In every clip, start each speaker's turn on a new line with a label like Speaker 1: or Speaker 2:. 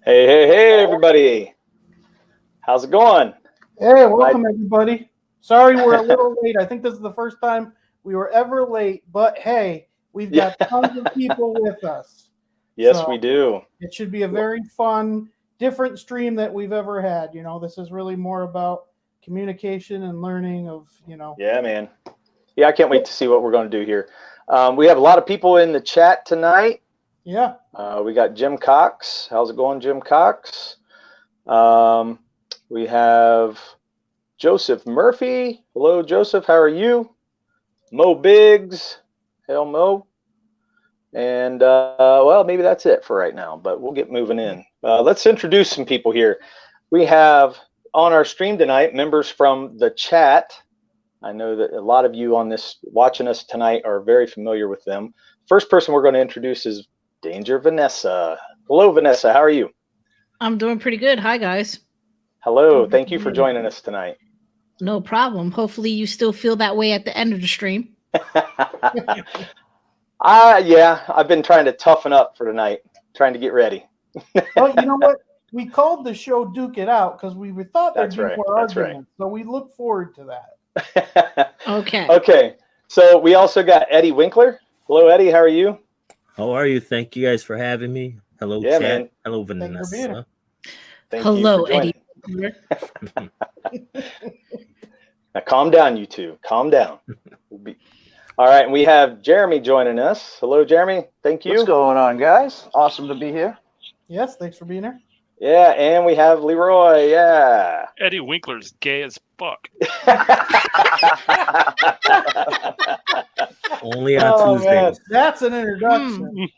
Speaker 1: Hey, everybody. How's it going?
Speaker 2: Hey, welcome, everybody. Sorry we're a little late. I think this is the first time we were ever late, but hey, we've got tons of people with us.
Speaker 1: Yes, we do.
Speaker 2: It should be a very fun, different stream that we've ever had. You know, this is really more about communication and learning of,
Speaker 1: Yeah, man. Yeah, I can't wait to see what we're going to do here. We have a lot of people in the chat tonight.
Speaker 2: Yeah.
Speaker 1: We got Jim Cox. How's it going, Jim Cox? We have Joseph Murphy. Hello, Joseph. How are you? Mo Biggs. Hail, Mo. And, well, maybe that's it for right now, but we'll get moving in. Let's introduce some people here. We have on our stream tonight members from the chat. I know that a lot of you on this watching us tonight are very familiar with them. First person we're going to introduce is Danger Vanessa. Hello, Vanessa. How are you?
Speaker 3: I'm doing pretty good. Hi, guys.
Speaker 1: Hello. Thank you for joining us tonight.
Speaker 3: No problem. Hopefully you still feel that way at the end of the stream.
Speaker 1: Yeah, I've been trying to toughen up for tonight, trying to get ready.
Speaker 2: Well, you know what? We called the show Duke It Out because we thought there'd be more arguments.
Speaker 1: Right.
Speaker 2: So we look forward to that.
Speaker 3: Okay.
Speaker 1: Okay. So we also got Eddie Winkler. Hello, Eddie. How are you?
Speaker 4: How are you? Thank you guys for having me. Hello,
Speaker 1: yeah,
Speaker 4: chat.
Speaker 1: Man.
Speaker 4: Hello, Vanessa.
Speaker 3: Hello, Eddie.
Speaker 1: Now, calm down, you two. Calm down. All right, and we have Jeremy joining us. Hello, Jeremy. Thank you.
Speaker 5: What's going on, guys? Awesome to be here.
Speaker 2: Yes, thanks for being here.
Speaker 1: Yeah, and we have Leroy. Yeah.
Speaker 6: Eddie Winkler's gay as fuck.
Speaker 4: Only on Tuesdays.
Speaker 2: Man. That's an introduction.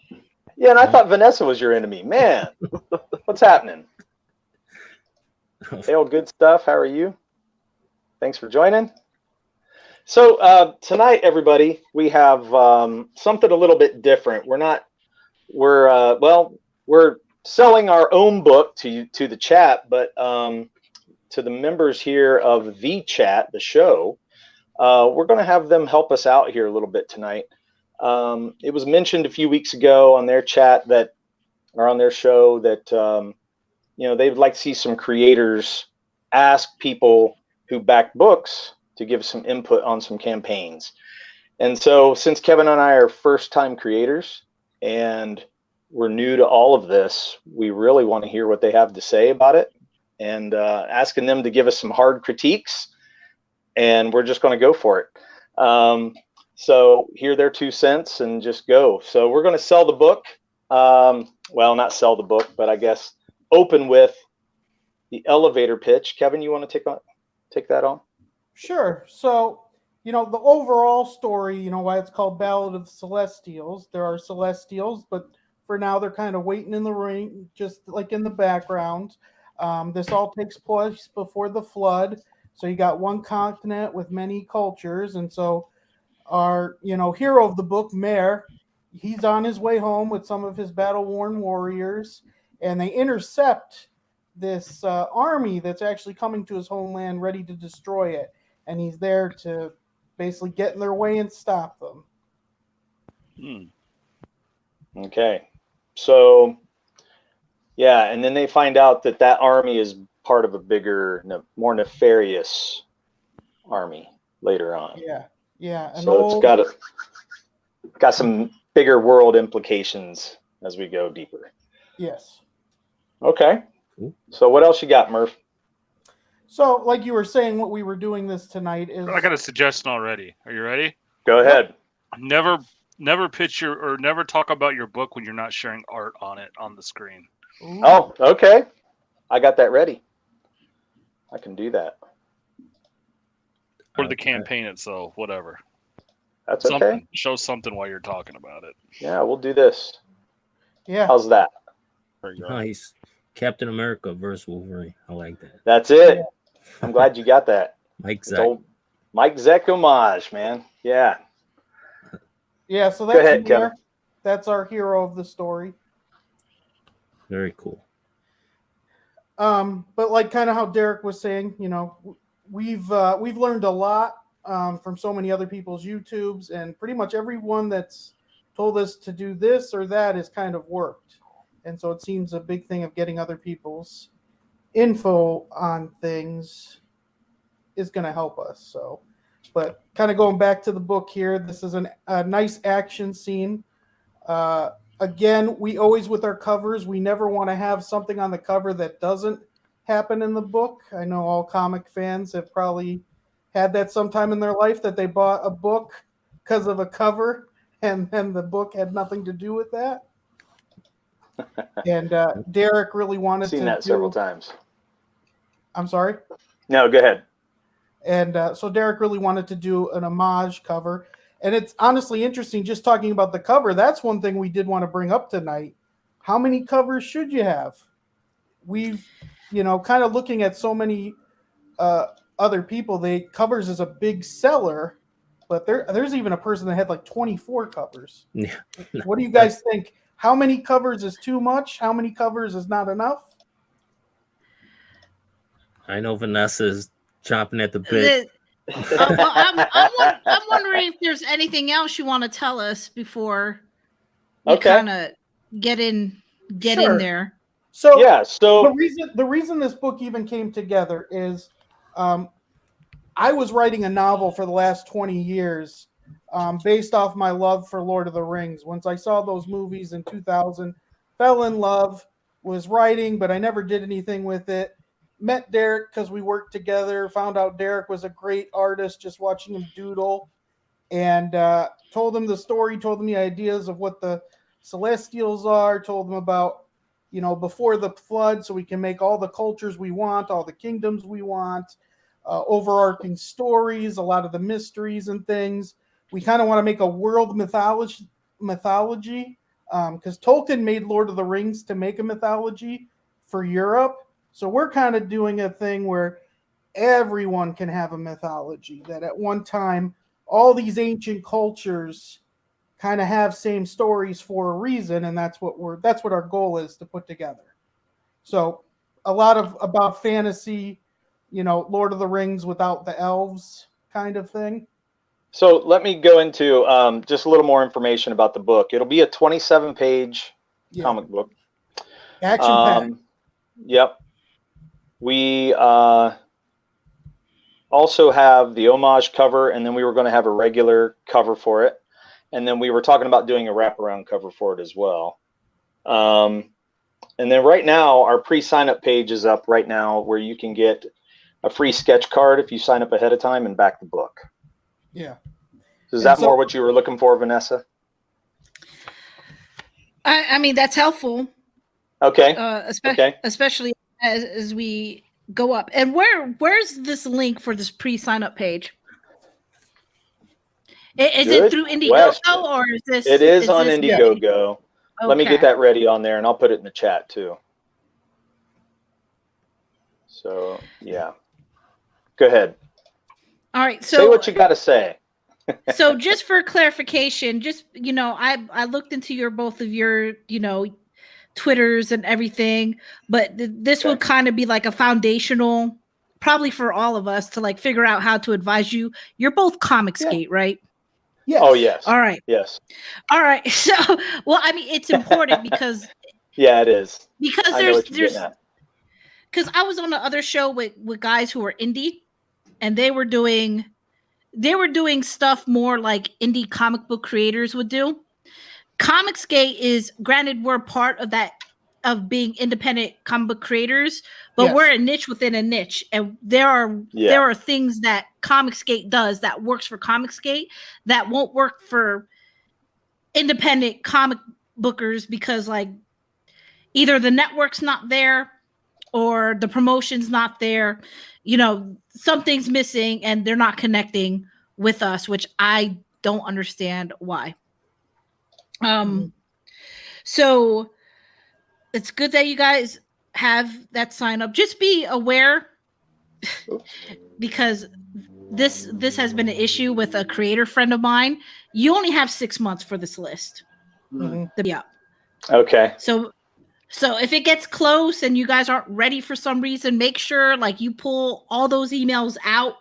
Speaker 1: Yeah, and I thought Vanessa was your enemy. Man, what's happening? Hey, old good stuff. How are you? Thanks for joining. So tonight, everybody, we have something a little bit different. We're selling our own book to the chat, but to the members here of the chat, the show, we're going to have them help us out here a little bit tonight. It was mentioned a few weeks ago on their chat on their show that they would like to see some creators ask people who back books to give some input on some campaigns. And so since Kevin and I are first-time creators and we're new to all of this, we really want to hear what they have to say about it, and asking them to give us some hard critiques, and we're just going to go for it. So hear their 2 cents and just go. So we're going to sell the book. Well, not sell the book, but I guess open with the elevator pitch. Kevin, you want to take that on?
Speaker 2: Sure. So, the overall story, why it's called Ballad of Celestials. There are Celestials, but for now they're kind of waiting in the ring, just like in the background. This all takes place before the flood. So you got one continent with many cultures. And so our, hero of the book, Mare, he's on his way home with some of his battle-worn warriors, and they intercept this army that's actually coming to his homeland ready to destroy it. And he's there to basically get in their way and stop them.
Speaker 1: Okay. So, yeah, and then they find out that army is part of a bigger, more nefarious army later on.
Speaker 2: Yeah.
Speaker 1: So it's got some bigger world implications as we go deeper.
Speaker 2: Yes.
Speaker 1: Okay. So what else you got, Murph?
Speaker 2: So, like you were saying, what we were doing this tonight is...
Speaker 6: I got a suggestion already. Are you ready?
Speaker 1: Go ahead.
Speaker 6: Never pitch never talk about your book when you're not sharing art on it on the screen.
Speaker 2: Ooh.
Speaker 1: Oh, okay. I got that ready. I can do that.
Speaker 6: Or the campaign itself, whatever.
Speaker 1: That's okay.
Speaker 6: Show something while you're talking about it.
Speaker 1: Yeah, we'll do this.
Speaker 2: Yeah.
Speaker 1: How's that?
Speaker 4: Nice. Captain America versus Wolverine. I like that.
Speaker 1: That's it. Yeah. I'm glad you got that.
Speaker 4: Mike Zeck.
Speaker 1: Mike Zeck homage, man. Yeah.
Speaker 2: Yeah, so that's our hero of the story.
Speaker 4: Very cool.
Speaker 2: But like kind of how Derek was saying, we've learned a lot from so many other people's YouTubes, and pretty much everyone that's told us to do this or that has kind of worked. and so it seems a big thing of getting other people's info on things is going to help us. So, but kind of going back to the book here, this is a nice action scene. Again, we always, with our covers, we never want to have something on the cover that doesn't happen in the book. I know all comic fans have probably had that sometime in their life, that they bought a book because of a cover, and then the book had nothing to do with that. And Derek really wanted to
Speaker 1: Seen that several times.
Speaker 2: I'm sorry?
Speaker 1: No, go ahead.
Speaker 2: And so Derek really wanted to do an homage cover. And it's honestly interesting just talking about the cover. That's one thing we did want to bring up tonight. How many covers should you have? We've, kind of looking at so many other people, covers is a big seller, but there's even a person that had like 24 covers.
Speaker 4: Yeah.
Speaker 2: What do you guys think? How many covers is too much? How many covers is not enough?
Speaker 4: I know Vanessa's chomping at the bit.
Speaker 3: I'm wondering if there's anything else you want to tell us before we kind of get in there.
Speaker 2: So
Speaker 1: So
Speaker 2: the reason this book even came together is I was writing a novel for the last 20 years based off my love for Lord of the Rings. Once I saw those movies in 2000, fell in love, was writing, but I never did anything with it. Met Derek because we worked together, found out Derek was a great artist, just watching him doodle, and told him the story, told him the ideas of what the Celestials are, told him about, before the flood, so we can make all the cultures we want, all the kingdoms we want, overarching stories, a lot of the mysteries and things. We kind of want to make a world mythology, because Tolkien made Lord of the Rings to make a mythology for Europe. So we're kind of doing a thing where everyone can have a mythology, that at one time, all these ancient cultures kind of have same stories for a reason. And that's what our goal is to put together. So a lot of about fantasy, Lord of the Rings without the elves kind of thing.
Speaker 1: So let me go into just a little more information about the book. It'll be a 27-page comic book.
Speaker 2: Action-packed.
Speaker 1: Yep. We also have the homage cover, and then we were going to have a regular cover for it. And then we were talking about doing a wraparound cover for it as well. And then right now, our pre-sign-up page is up right now, where you can get a free sketch card if you sign up ahead of time and back the book.
Speaker 2: Yeah.
Speaker 1: Is that more what you were looking for, Vanessa?
Speaker 3: I mean, that's helpful.
Speaker 1: Okay.
Speaker 3: Especially as we go up. And where's this link for this pre-sign-up page? Is it through Indiegogo or is this?
Speaker 1: It is on Indiegogo. Okay. Let me get that ready on there, and I'll put it in the chat too. So yeah, go ahead.
Speaker 3: All right. So
Speaker 1: say what you got to say.
Speaker 3: So just for clarification, I looked into both of your Twitters and everything, but this would kind of be like a foundational, probably for all of us to figure out how to advise you. You're both Comicsgate, right?
Speaker 2: Yes.
Speaker 1: Oh yes.
Speaker 3: All right.
Speaker 1: Yes.
Speaker 3: All right. So, well, I mean, it's important because
Speaker 1: yeah, it is.
Speaker 3: Because there's because I was on the other show with guys who were indie, and they were doing stuff more like indie comic book creators would do. Comicsgate is, granted, we're part of that, of being independent comic book creators, but we're a niche within a niche, and there are things that Comicsgate does that works for Comicsgate that won't work for independent comic bookers, because either the network's not there or the promotion's not there, something's missing and they're not connecting with us, which I don't understand why. So it's good that you guys have that sign up. Just be aware, because this has been an issue with a creator friend of mine. You only have 6 months for this list to be up.
Speaker 1: Okay.
Speaker 3: So if it gets close and you guys aren't ready for some reason, make sure you pull all those emails out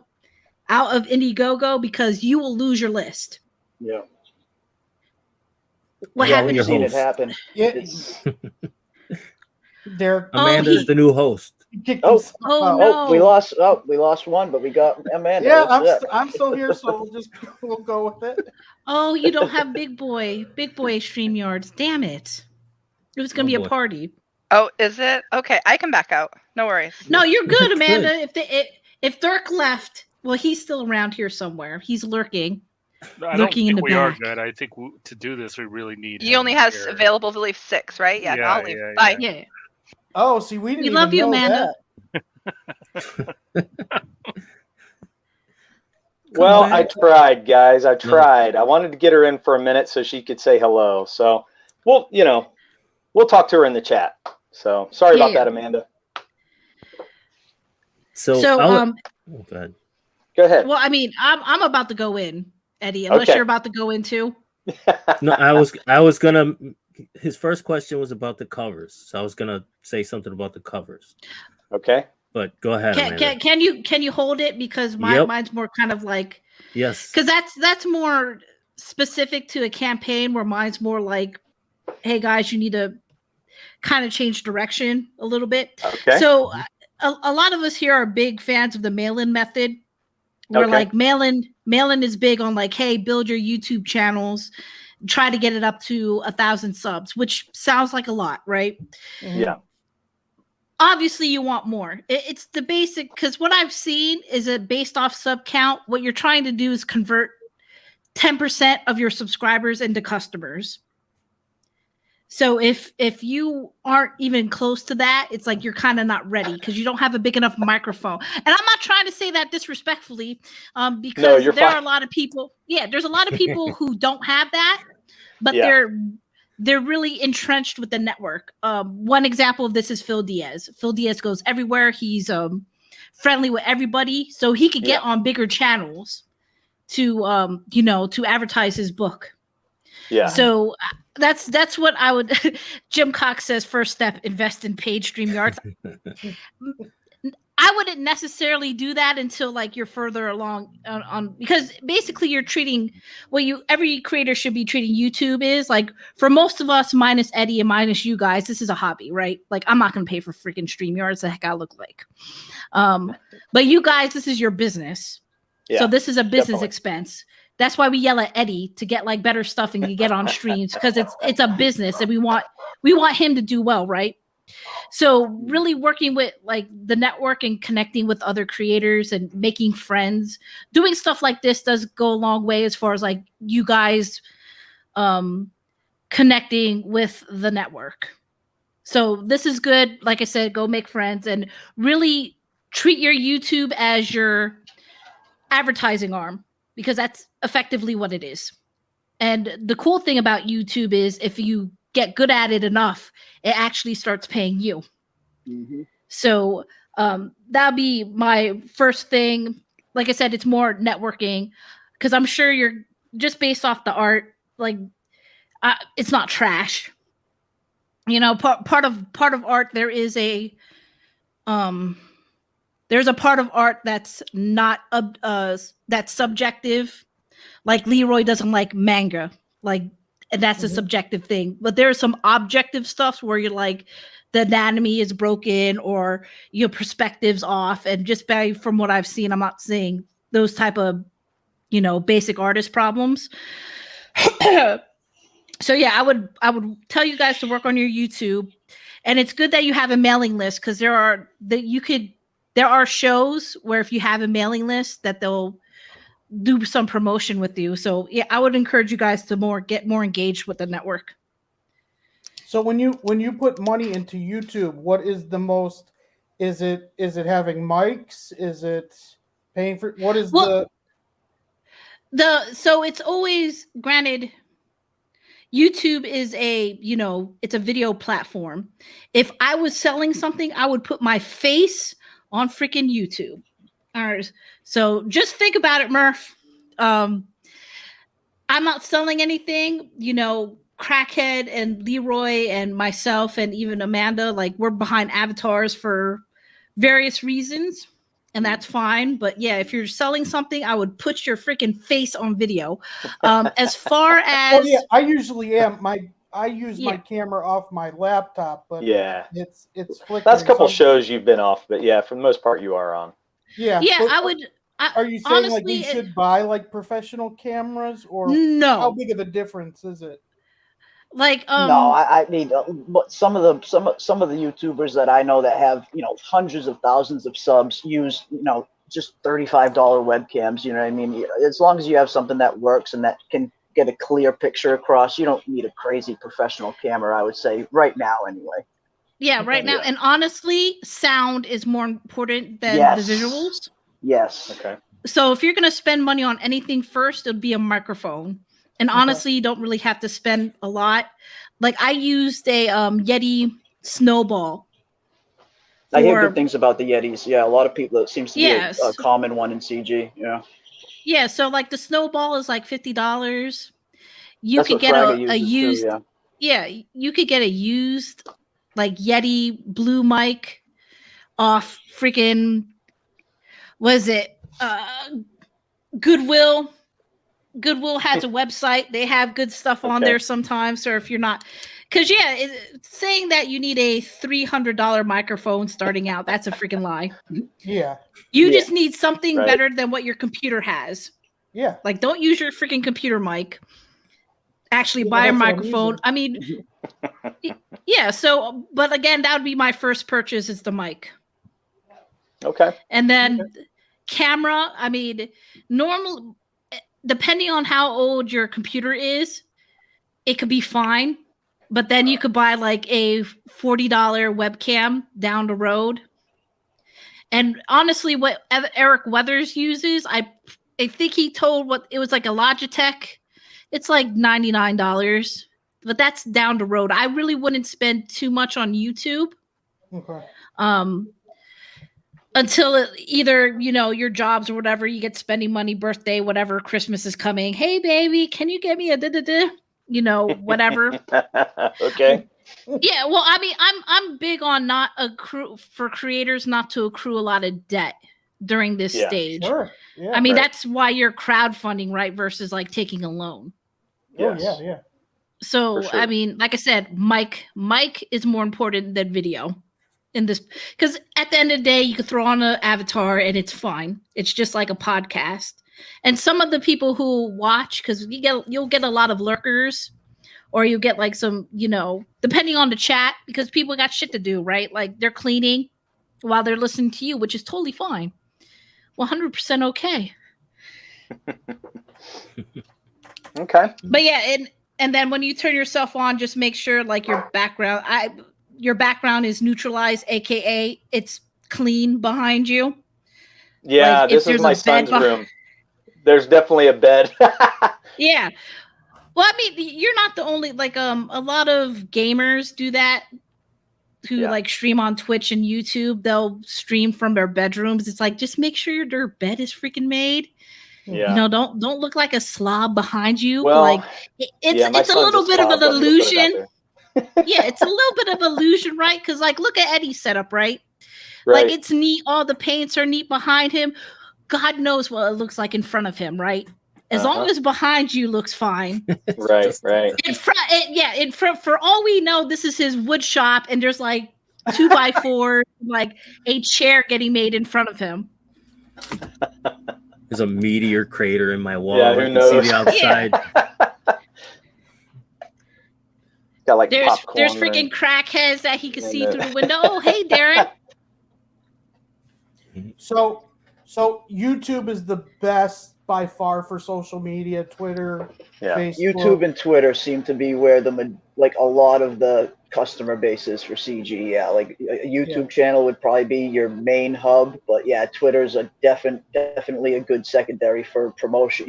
Speaker 3: of Indiegogo, because you will lose your list.
Speaker 1: Yeah.
Speaker 3: What happened?
Speaker 1: We've seen it happen.
Speaker 2: Yeah. Derek.
Speaker 4: Amanda's the new host.
Speaker 2: Kicked
Speaker 5: Oh.
Speaker 2: himself out.
Speaker 3: no.
Speaker 5: We lost one, but we got Amanda.
Speaker 2: Yeah,
Speaker 5: That's it.
Speaker 2: I'm still here, so we'll go with it.
Speaker 3: Oh, you don't have big boy StreamYards. Damn it. It was gonna
Speaker 4: Oh,
Speaker 3: be
Speaker 4: boy.
Speaker 3: a party.
Speaker 7: Oh, is it? Okay, I can back out. No worries.
Speaker 3: No, you're good, Amanda.
Speaker 4: Good.
Speaker 3: If Dirk left, well, he's still around here somewhere. He's lurking.
Speaker 6: I don't
Speaker 3: Lurking in
Speaker 6: think
Speaker 3: the
Speaker 6: we are
Speaker 3: back.
Speaker 6: good. I think to do this, we really need.
Speaker 7: He
Speaker 6: him
Speaker 7: only has
Speaker 6: here.
Speaker 7: available to leave 6, right? Yeah, no, I'll leave.
Speaker 6: Yeah,
Speaker 7: Bye.
Speaker 3: Yeah.
Speaker 2: Oh, see, we didn't
Speaker 3: We
Speaker 2: even
Speaker 3: love you,
Speaker 2: know
Speaker 3: Amanda.
Speaker 2: that.
Speaker 1: Well,
Speaker 3: on.
Speaker 1: I tried, guys. I tried. I wanted to get her in for a minute so she could say hello. So we'll talk to her in the chat. So sorry about
Speaker 3: Yeah.
Speaker 1: that, Amanda.
Speaker 3: So
Speaker 4: go ahead.
Speaker 1: Go ahead.
Speaker 3: well, I mean, I'm about to go in, Eddie, unless
Speaker 1: Okay.
Speaker 3: you're about to go in too.
Speaker 4: No, I was gonna. His first question was about the covers, so I was gonna say something about the covers.
Speaker 1: Okay.
Speaker 4: But go ahead, Amanda.
Speaker 3: Can you hold it, because
Speaker 4: Yep.
Speaker 3: mine's more kind of like,
Speaker 4: Yes.
Speaker 3: because that's more specific to a campaign, where mine's more like, hey guys, you need to kind of change direction a little bit.
Speaker 1: Okay.
Speaker 3: So a lot of us here are big fans of the mail-in method, where
Speaker 1: Okay.
Speaker 3: like mail-in is big on like, hey, build your YouTube channels, try to get it up to 1,000 subs, which sounds like a lot, right?
Speaker 1: Yeah.
Speaker 3: Obviously you want more. It's the basic, because what I've seen is that based off sub count, what you're trying to do is convert 10% of your subscribers into customers. So if you aren't even close to that, it's like you're kind of not ready, because you don't have a big enough microphone. And I'm not trying to say that disrespectfully, because
Speaker 1: you're
Speaker 3: there
Speaker 1: fine.
Speaker 3: are a lot of people. Yeah, there's a lot of people who don't have that, but
Speaker 1: Yeah.
Speaker 3: they're really entrenched with the network. One example of this is Phil Diaz. Phil Diaz goes everywhere. He's friendly with everybody, so he could get on bigger channels to to advertise his book.
Speaker 1: Yeah.
Speaker 3: So that's what I would. Jim Cox says, first step, invest in paid StreamYards. I wouldn't necessarily do that until like you're further along on, because basically you're treating every creator should be treating YouTube is like, for most of us, minus Eddie and minus you guys, this is a hobby, right? Like, I'm not going to pay for freaking StreamYards. The heck I look like. But you guys, this is your business.
Speaker 1: Yeah,
Speaker 3: So this is a business
Speaker 1: definitely.
Speaker 3: expense. That's why we yell at Eddie to get like better stuff and you get on streams, because it's a business and we want him to do well, right? So really working with like the network and connecting with other creators and making friends, doing stuff like this does go a long way as far as like you guys connecting with the network. So this is good. Like I said, go make friends and really treat your YouTube as your advertising arm, because that's effectively what it is. And the cool thing about YouTube is if you get good at it enough, it actually starts paying you.
Speaker 5: Mm-hmm.
Speaker 3: So that'll be my first thing. Like I said, it's more networking, because I'm sure you're just based off the art, like it's not trash. You know, part of art, there is a there's a part of art that's not that's subjective. Like Leroy doesn't like manga, like, and that's a subjective thing. But there's some objective stuff where you're like, the anatomy is broken or your perspective's off. And just from what I've seen, I'm not saying those type of, basic artist problems. So yeah, I would tell you guys to work on your YouTube, and it's good that you have a mailing list, because there are shows where if you have a mailing list that they'll do some promotion with you. So yeah, I would encourage you guys to get more engaged with the network.
Speaker 2: So when you put money into YouTube, what is the most? Is it having mics? Is it paying for? What is
Speaker 3: so it's always, granted, YouTube is it's a video platform. If I was selling something, I would put my face on freaking YouTube. All right. So just think about it, Murph. I'm not selling anything, Crackhead and Leroy and myself and even Amanda, like, we're behind avatars for various reasons, and that's fine. But yeah, if you're selling something, I would put your freaking face on video. As far as
Speaker 2: I usually am. I use
Speaker 3: Yeah.
Speaker 2: my camera off my laptop, but
Speaker 1: Yeah.
Speaker 2: it's flickering.
Speaker 1: That's a couple
Speaker 2: so
Speaker 1: shows you've been off, but yeah, for the most part, you are on.
Speaker 2: yeah.
Speaker 3: Yeah,
Speaker 2: but
Speaker 3: I would.
Speaker 2: Are you saying like we
Speaker 3: honestly,
Speaker 2: should buy like professional cameras, or how
Speaker 3: no.
Speaker 2: big of a difference is it?
Speaker 3: Like
Speaker 5: No, I mean, but some of the YouTubers that I know that have hundreds of thousands of subs use just $35 webcams. You know what I mean? As long as you have something that works and that can get a clear picture across, you don't need a crazy professional camera. I would say right now, anyway.
Speaker 3: Yeah, right now, and honestly, sound is more important than
Speaker 5: Yes.
Speaker 3: the visuals.
Speaker 5: Yes.
Speaker 1: Okay.
Speaker 3: So if you're gonna spend money on anything first, it'll be a microphone. And honestly, you don't really have to spend a lot. Like I used a Yeti Snowball.
Speaker 5: I hear good things about the Yetis. Yeah, a lot of people. It seems to be a common one in CG. Yeah.
Speaker 3: Yeah, so like the Snowball is like $50. You
Speaker 5: That's
Speaker 3: could
Speaker 5: what
Speaker 3: get
Speaker 5: Fraga
Speaker 3: a
Speaker 5: uses
Speaker 3: used.
Speaker 5: too,
Speaker 3: yeah, you could get a used like Yeti blue mic off freaking Goodwill. Goodwill has a website. They have good stuff on there sometimes. Or if you're not, because saying that you need a $300 microphone starting out, that's a freaking lie.
Speaker 2: Yeah.
Speaker 3: You just need something better than what your computer has.
Speaker 2: Yeah.
Speaker 3: Like don't use your freaking computer mic. Actually buy a microphone. I mean, yeah. So, but again, that would be my first purchase is the mic.
Speaker 1: Okay.
Speaker 3: And then camera. I mean, normal. Depending on how old your computer is, it could be fine. But then you could buy like a $40 webcam down the road. And honestly, what Eric Weathers uses, I think he told what it was like a Logitech. It's like $99, but that's down the road. I really wouldn't spend too much on YouTube.
Speaker 2: Okay.
Speaker 3: Until either, your jobs or whatever, you get spending money, birthday, whatever, Christmas is coming. Hey, baby, can you get me a da-da-da? Whatever.
Speaker 1: Okay.
Speaker 3: Yeah, well, I mean, I'm big on for creators not to accrue a lot of debt during this stage.
Speaker 2: Sure. Yeah.
Speaker 3: I mean, that's why you're crowdfunding, right? Versus like taking a loan.
Speaker 2: Yes. Oh, yeah.
Speaker 3: So,
Speaker 1: sure.
Speaker 3: I mean, like I said, mic is more important than video. In this, because at the end of the day, you could throw on an avatar and it's fine. It's just like a podcast. And some of the people who watch, because you'll get a lot of lurkers, or you get like some, depending on the chat, because people got shit to do, right? Like they're cleaning while they're listening to you, which is totally fine. 100% okay.
Speaker 1: Okay.
Speaker 3: But yeah, and then when you turn yourself on, just make sure like your background is neutralized, aka it's clean behind you.
Speaker 1: Yeah,
Speaker 3: like
Speaker 1: this is my son's room. There's definitely a bed.
Speaker 3: Yeah. Well, I mean, you're not the only, like a lot of gamers do that who like stream on Twitch and YouTube. They'll stream from their bedrooms. It's like, just make sure their bed is freaking made.
Speaker 1: Yeah.
Speaker 3: Don't look like a slob behind you.
Speaker 1: Well,
Speaker 3: like it's a little bit of an illusion. Yeah, it's a little bit of illusion, right? Because like, look at Eddie's setup, right? Like it's neat. All the paints are neat behind him. God knows what it looks like in front of him, right? As long as behind you looks fine.
Speaker 1: Right.
Speaker 3: In front, in front. For all we know, this is his wood shop, and there's like 2x4, like a chair getting made in front of him.
Speaker 4: There's a meteor crater in my wall.
Speaker 1: Yeah, who knows?
Speaker 4: See the outside.
Speaker 1: Got like
Speaker 3: there's
Speaker 1: popcorn
Speaker 3: freaking crackheads that he can see through the window. Oh, hey, Darren.
Speaker 2: So YouTube is the best by far for social media. Twitter, Facebook.
Speaker 5: YouTube and Twitter seem to be where a lot of the customer base is for CG. Yeah, like a YouTube channel would probably be your main hub, but yeah, Twitter's a definitely a good secondary for promotion.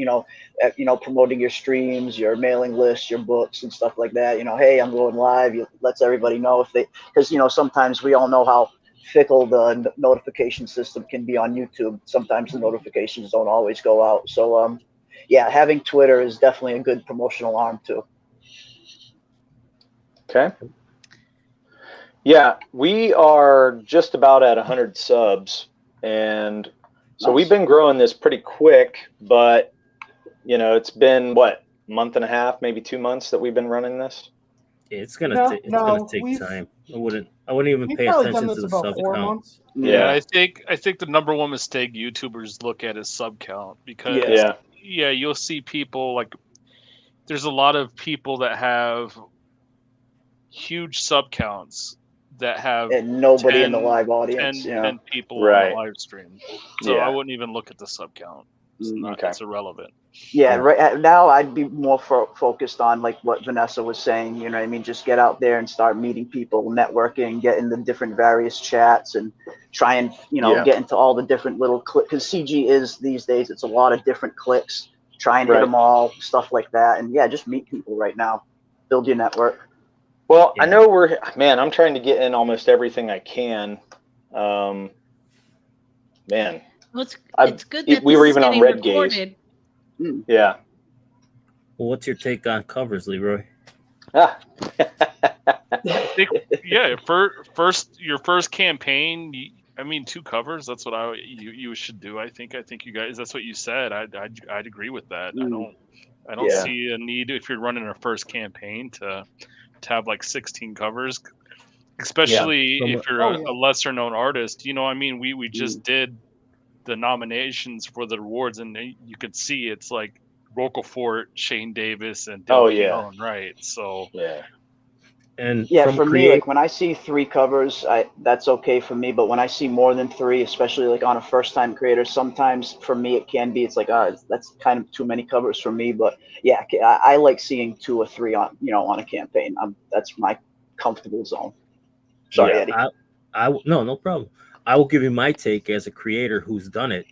Speaker 5: Promoting your streams, your mailing lists, your books, and stuff like that. Hey, I'm going live. It lets everybody know because sometimes we all know how fickle the notification system can be on YouTube. Sometimes the notifications don't always go out. So, having Twitter is definitely a good promotional arm too.
Speaker 1: Okay. Yeah, we are just about at 100 subs, and so we've been growing this pretty quick. But it's been what, a month and a half, maybe 2 months that we've been running this.
Speaker 4: It's gonna
Speaker 2: No,
Speaker 4: take
Speaker 2: we've-
Speaker 4: time. I wouldn't even
Speaker 2: We've
Speaker 4: pay
Speaker 2: probably
Speaker 4: attention
Speaker 2: done
Speaker 4: to
Speaker 2: this
Speaker 4: the
Speaker 2: about
Speaker 4: sub
Speaker 2: 4
Speaker 4: count.
Speaker 2: months.
Speaker 6: Yeah, I think the number one mistake YouTubers look at is sub count, because you'll see people like, there's a lot of people that have huge sub counts that have
Speaker 5: and nobody in the live audience.
Speaker 6: 10 people
Speaker 1: Right.
Speaker 6: on the live stream. So I wouldn't even look at the sub count. It's irrelevant.
Speaker 5: Yeah, right now I'd be more focused on like what Vanessa was saying. You know what I mean? Just get out there and start meeting people, networking, get in the different various chats, and try and get into all the different little clicks. Because CG is these days, it's a lot of different clicks. Try and hit them all, stuff like that, and just meet people right now. Build your network.
Speaker 1: Well, I know I'm trying to get in almost everything I can. Man.
Speaker 3: Well, it's good that
Speaker 1: we were
Speaker 3: this
Speaker 1: even
Speaker 3: is
Speaker 1: on
Speaker 3: getting
Speaker 1: Red
Speaker 3: recorded.
Speaker 1: Gaze. Yeah.
Speaker 4: Well, what's your take on covers, Leroy?
Speaker 6: I think, your first campaign. I mean, 2 covers. That's what you should do. I think you guys. That's what you said. I'd agree with that. I don't see a need, if you're running a first campaign, to have like 16 covers, especially if you're a lesser known artist. I mean, we just did the nominations for the awards, and you could see it's like Roquefort, Shane Davis, and Dylan Young, right? So
Speaker 4: and
Speaker 5: for me, like when I see 3 covers, that's okay for me. But when I see more than 3, especially like on a first-time creator, sometimes for me it's like, that's kind of too many covers for me. But I like seeing 2 or 3 on on a campaign. That's my comfortable zone. Sorry, Eddie.
Speaker 4: No problem. I will give you my take as a creator who's done it.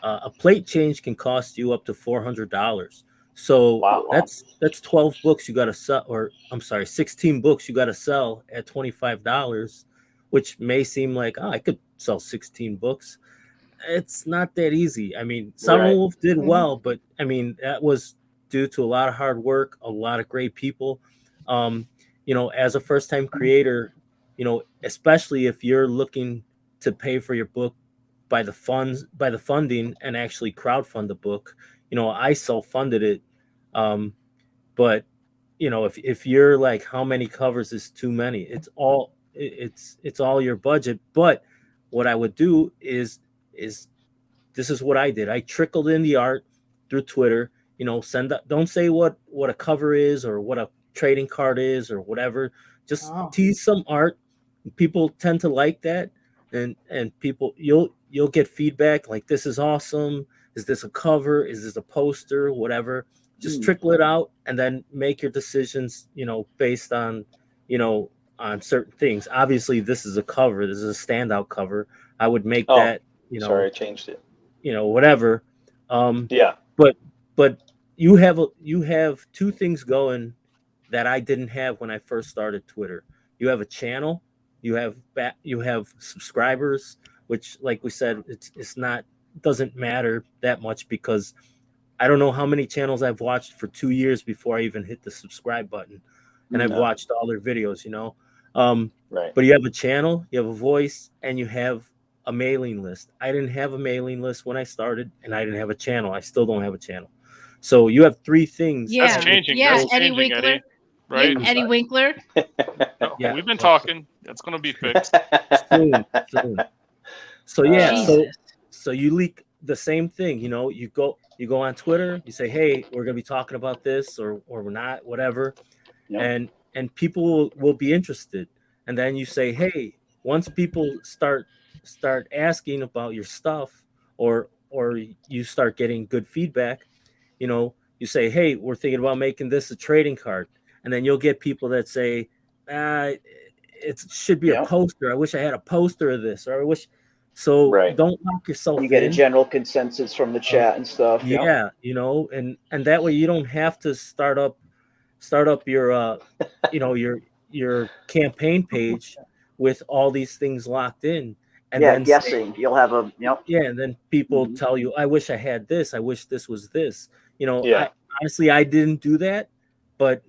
Speaker 4: A plate change can cost you up to $400. So that's 12 books you got to sell, or I'm sorry, 16 books you got to sell at $25, which may seem like, I could sell 16 books. It's not that easy. I mean, Sovereign Wolf did well, but I mean, that was due to a lot of hard work, a lot of great people. As a first-time creator, especially if you're looking to pay for your book by the funding and actually crowdfund the book. I self-funded it. But if you're like, how many covers is too many? It's all your budget. But what I would do is this is what I did. I trickled in the art through Twitter, don't say what a cover is or what a trading card is or whatever. Just tease some art. People tend to like that. And people, you'll get feedback like, this is awesome. Is this a cover? Is this a poster? Whatever. Just trickle it out and then make your decisions, based on, on certain things. Obviously, this is a cover. This is a standout cover. I would make that,
Speaker 1: Sorry, I changed it.
Speaker 4: Whatever. But you have 2 things going that I didn't have when I first started Twitter. You have a channel. You have subscribers, which, like we said, doesn't matter that much, because I don't know how many channels I've watched for 2 years before I even hit the subscribe button, and I've watched all their videos. But you have a channel, you have a voice, and you have a mailing list. I didn't have a mailing list when I started, and I didn't have a channel. I still don't have a channel. So you have 3 things.
Speaker 3: Yeah,
Speaker 6: that's changing.
Speaker 3: Yeah,
Speaker 6: that's
Speaker 3: Eddie
Speaker 6: changing,
Speaker 3: Winkler.
Speaker 6: Eddie. Right,
Speaker 3: Eddie Winkler.
Speaker 6: We've been talking. That's going to be fixed
Speaker 4: soon. So so you leak the same thing. You go on Twitter. You say, hey, we're going to be talking about this, or we're not, whatever, and people will be interested. And then you say, hey, once people start asking about your stuff, or you start getting good feedback, you say, hey, we're thinking about making this a trading card. And then you'll get people that say, it should be a poster. I wish I had a poster of this, or I wish. So don't lock yourself in.
Speaker 5: You get a general consensus from the chat and stuff.
Speaker 4: Yeah, and that way you don't have to start up your your campaign page with all these things locked in. And then
Speaker 5: guessing. You'll have a
Speaker 4: and then people tell you, I wish I had this. I wish this was this. Honestly, I didn't do that, but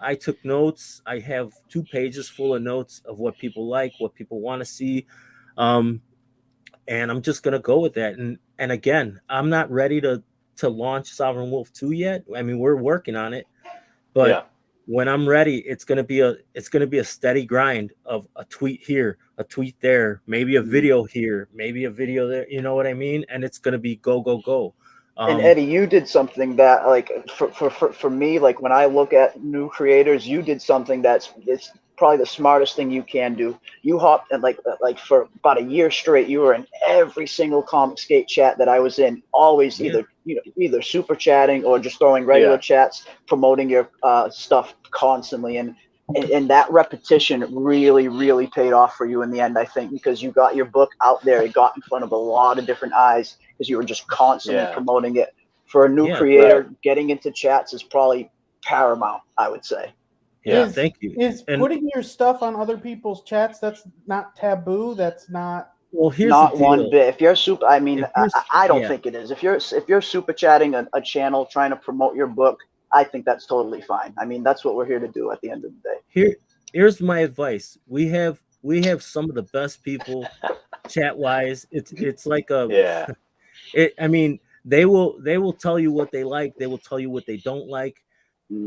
Speaker 4: I took notes. I have 2 pages full of notes of what people like, what people want to see, and I'm just gonna go with that. And again, I'm not ready to launch Sovereign Wolf 2 yet. I mean, we're working on it, but when I'm ready, it's gonna be a steady grind of a tweet here, a tweet there, maybe a video here, maybe a video there. You know what I mean? And it's gonna be go go go.
Speaker 5: And Eddie, you did something that, like, for me, like when I look at new creators, you did something it's probably the smartest thing you can do. You hopped and like for about a year straight, you were in every single Comic Skate chat that I was in, always either super chatting or just throwing regular chats, promoting your stuff constantly. And that repetition really, really paid off for you in the end, I think, because you got your book out there. It got in front of a lot of different eyes because you were just constantly promoting it. For a new creator, getting into chats is probably paramount, I would say.
Speaker 4: Yeah, thank you.
Speaker 2: Is putting your stuff on other people's chats, that's not taboo? That's not...
Speaker 4: Well, here's
Speaker 5: not
Speaker 4: the deal.
Speaker 5: one bit. If you're super, I mean, I don't think it is. If you're super chatting a channel trying to promote your book, I think that's totally fine. I mean, that's what we're here to do at the end of the day.
Speaker 4: Here's my advice. We have some of the best people chat wise. It's like a I mean, they will tell you what they like. They will tell you what they don't like.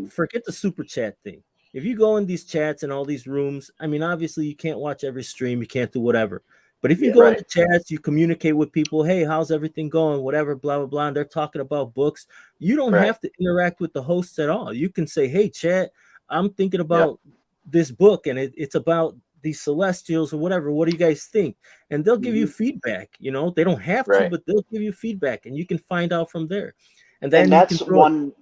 Speaker 4: Forget the super chat thing. If you go in these chats and all these rooms, I mean, obviously you can't watch every stream, you can't do whatever. But if you go into chats, you communicate with people, hey, how's everything going? Whatever, blah, blah, blah. And they're talking about books. You don't have to interact with the hosts at all. You can say, hey, chat, I'm thinking about this book and it's about these Celestials or whatever. What do you guys think? And they'll give you feedback. You know, they don't have to, but they'll give you feedback and you can find out from there. And then
Speaker 5: that's one,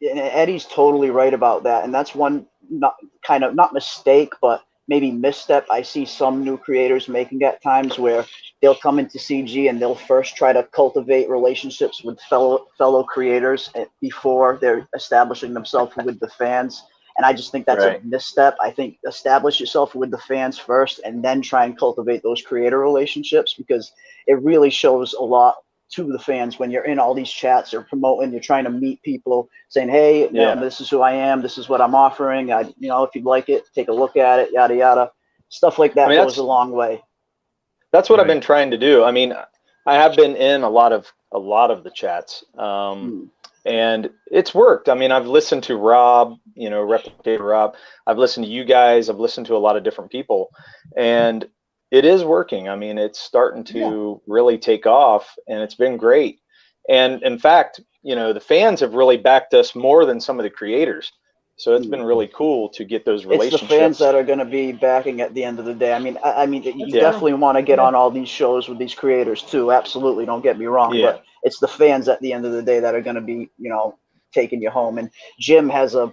Speaker 5: Eddie's totally right about that. And that's one not mistake, but maybe misstep I see some new creators making at times, where they'll come into CG and they'll first try to cultivate relationships with fellow creators before they're establishing themselves with the fans. And I just think that's a misstep. I think establish yourself with the fans first and then try and cultivate those creator relationships, because it really shows a lot to the fans when you're in all these chats or promoting, you're trying to meet people saying, hey, this is who I am, this is what I'm offering, if you'd like it, take a look at it, yada yada. Stuff like that goes a long way.
Speaker 1: That's what I've been trying to do. I mean, I have been in a lot of the chats, and it's worked. I mean, I've listened to Rob, Replicator Rob, I've listened to you guys, I've listened to a lot of different people, and it is working. I mean, it's starting to really take off, and it's been great. And in fact, the fans have really backed us more than some of the creators. So it's been really cool to get those relationships.
Speaker 5: It's the fans that are going to be backing at the end of the day. I mean, you definitely want to get on all these shows with these creators too. Absolutely, don't get me wrong. But it's the fans at the end of the day that are going to be, taking you home. And Jim has a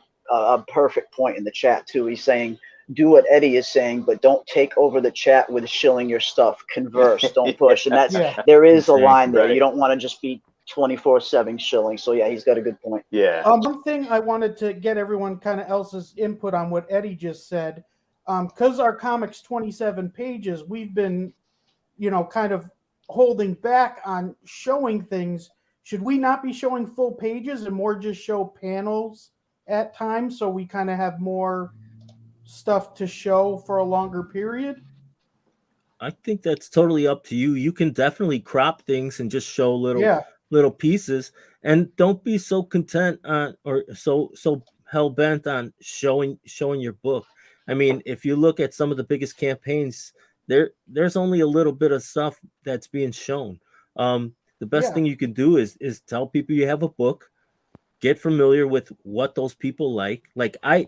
Speaker 5: perfect point in the chat too. He's saying, do what Eddie is saying, but don't take over the chat with shilling your stuff. Converse, don't push. And that's there is a line there. You don't want to just be 24/7 shilling. So yeah, he's got a good point.
Speaker 1: Yeah.
Speaker 2: One thing I wanted to get everyone kind of else's input on what Eddie just said, because our comic's 27 pages, we've been, kind of holding back on showing things. Should we not be showing full pages and more just show panels at times, so we kind of have more stuff to show for a longer period?
Speaker 4: I think that's totally up to you. You can definitely crop things and just show little pieces, and don't be so content on or so hell bent on showing your book. I mean, if you look at some of the biggest campaigns, there's only a little bit of stuff that's being shown. The best thing you can do is tell people you have a book, get familiar with what those people like. Like I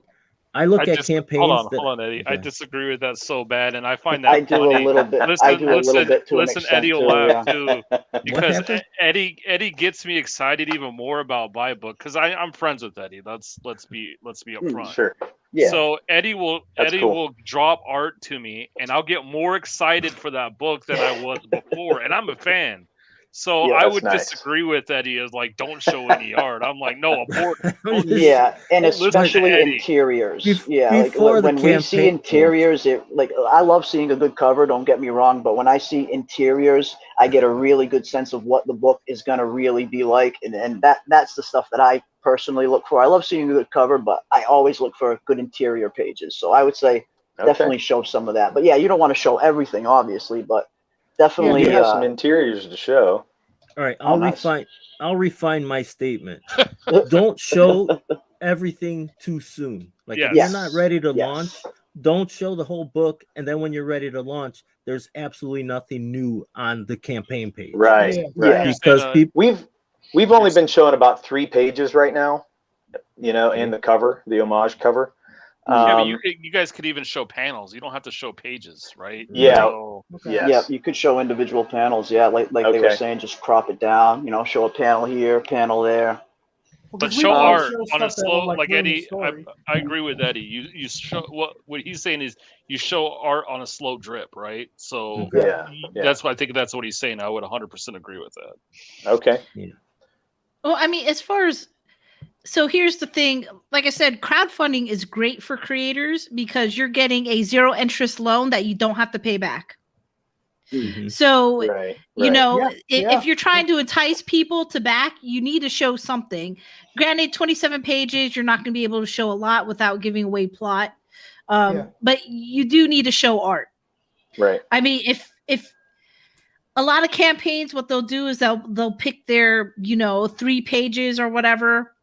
Speaker 4: look at campaigns.
Speaker 6: Hold on, Eddie. I disagree with that so bad, and I find that
Speaker 5: I do
Speaker 6: funny.
Speaker 5: A little bit.
Speaker 6: Listen, Eddie will laugh too, because Eddie gets me excited even more about my book, because I'm friends with Eddie. Let's be upfront.
Speaker 1: Sure.
Speaker 5: Yeah.
Speaker 6: So Eddie will drop art to me, and I'll get more excited for that book than I was before, and I'm a fan. So I would disagree with Eddie as like, don't show any art. I'm like, no, abort.
Speaker 5: And especially interiors. Like when we see interiors, I love seeing a good cover, don't get me wrong, but when I see interiors, I get a really good sense of what the book is going to really be like, and that's the stuff that I personally look for. I love seeing a good cover, but I always look for good interior pages. So I would say definitely show some of that. But yeah, you don't want to show everything, obviously, but definitely
Speaker 1: you have some interiors to show.
Speaker 4: All right, I'll refine my statement. Don't show everything too soon. Like
Speaker 6: Yes.
Speaker 4: if you're not ready to
Speaker 5: Yes.
Speaker 4: launch, don't show the whole book, and then when you're ready to launch, there's absolutely nothing new on the campaign page.
Speaker 1: Right.
Speaker 2: Yeah.
Speaker 1: Right.
Speaker 4: Because people
Speaker 1: We've only been showing about 3 pages right now, and the cover, the homage cover.
Speaker 6: Yeah, but you guys could even show panels. You don't have to show pages, right?
Speaker 1: Yeah.
Speaker 6: So,
Speaker 2: Okay.
Speaker 1: Yes.
Speaker 5: Yeah, you could show individual panels. Yeah, like they were saying, just crop it down. Show a panel here, panel there.
Speaker 6: but
Speaker 2: 'cause we
Speaker 6: show
Speaker 2: always
Speaker 6: art
Speaker 2: show
Speaker 6: on a
Speaker 2: stuff that will,
Speaker 6: slow, like
Speaker 2: ruin the
Speaker 6: Eddie.
Speaker 2: story.
Speaker 6: I agree with Eddie. You show what he's saying is you show art on a slow drip, right? So
Speaker 1: Yeah.
Speaker 6: that's what I think. That's what he's saying. I would 100% agree with that.
Speaker 1: Okay.
Speaker 4: Yeah.
Speaker 3: Well, I mean, so here's the thing. Like I said, crowdfunding is great for creators because you're getting a 0 interest loan that you don't have to pay back.
Speaker 4: Mhm.
Speaker 3: So,
Speaker 1: Right.
Speaker 3: if you're trying to entice people to back, you need to show something. Granted, 27 pages, you're not going to be able to show a lot without giving away plot. But you do need to show art.
Speaker 1: Right.
Speaker 3: I mean, if a lot of campaigns, what they'll do is they'll pick their 3 pages or whatever,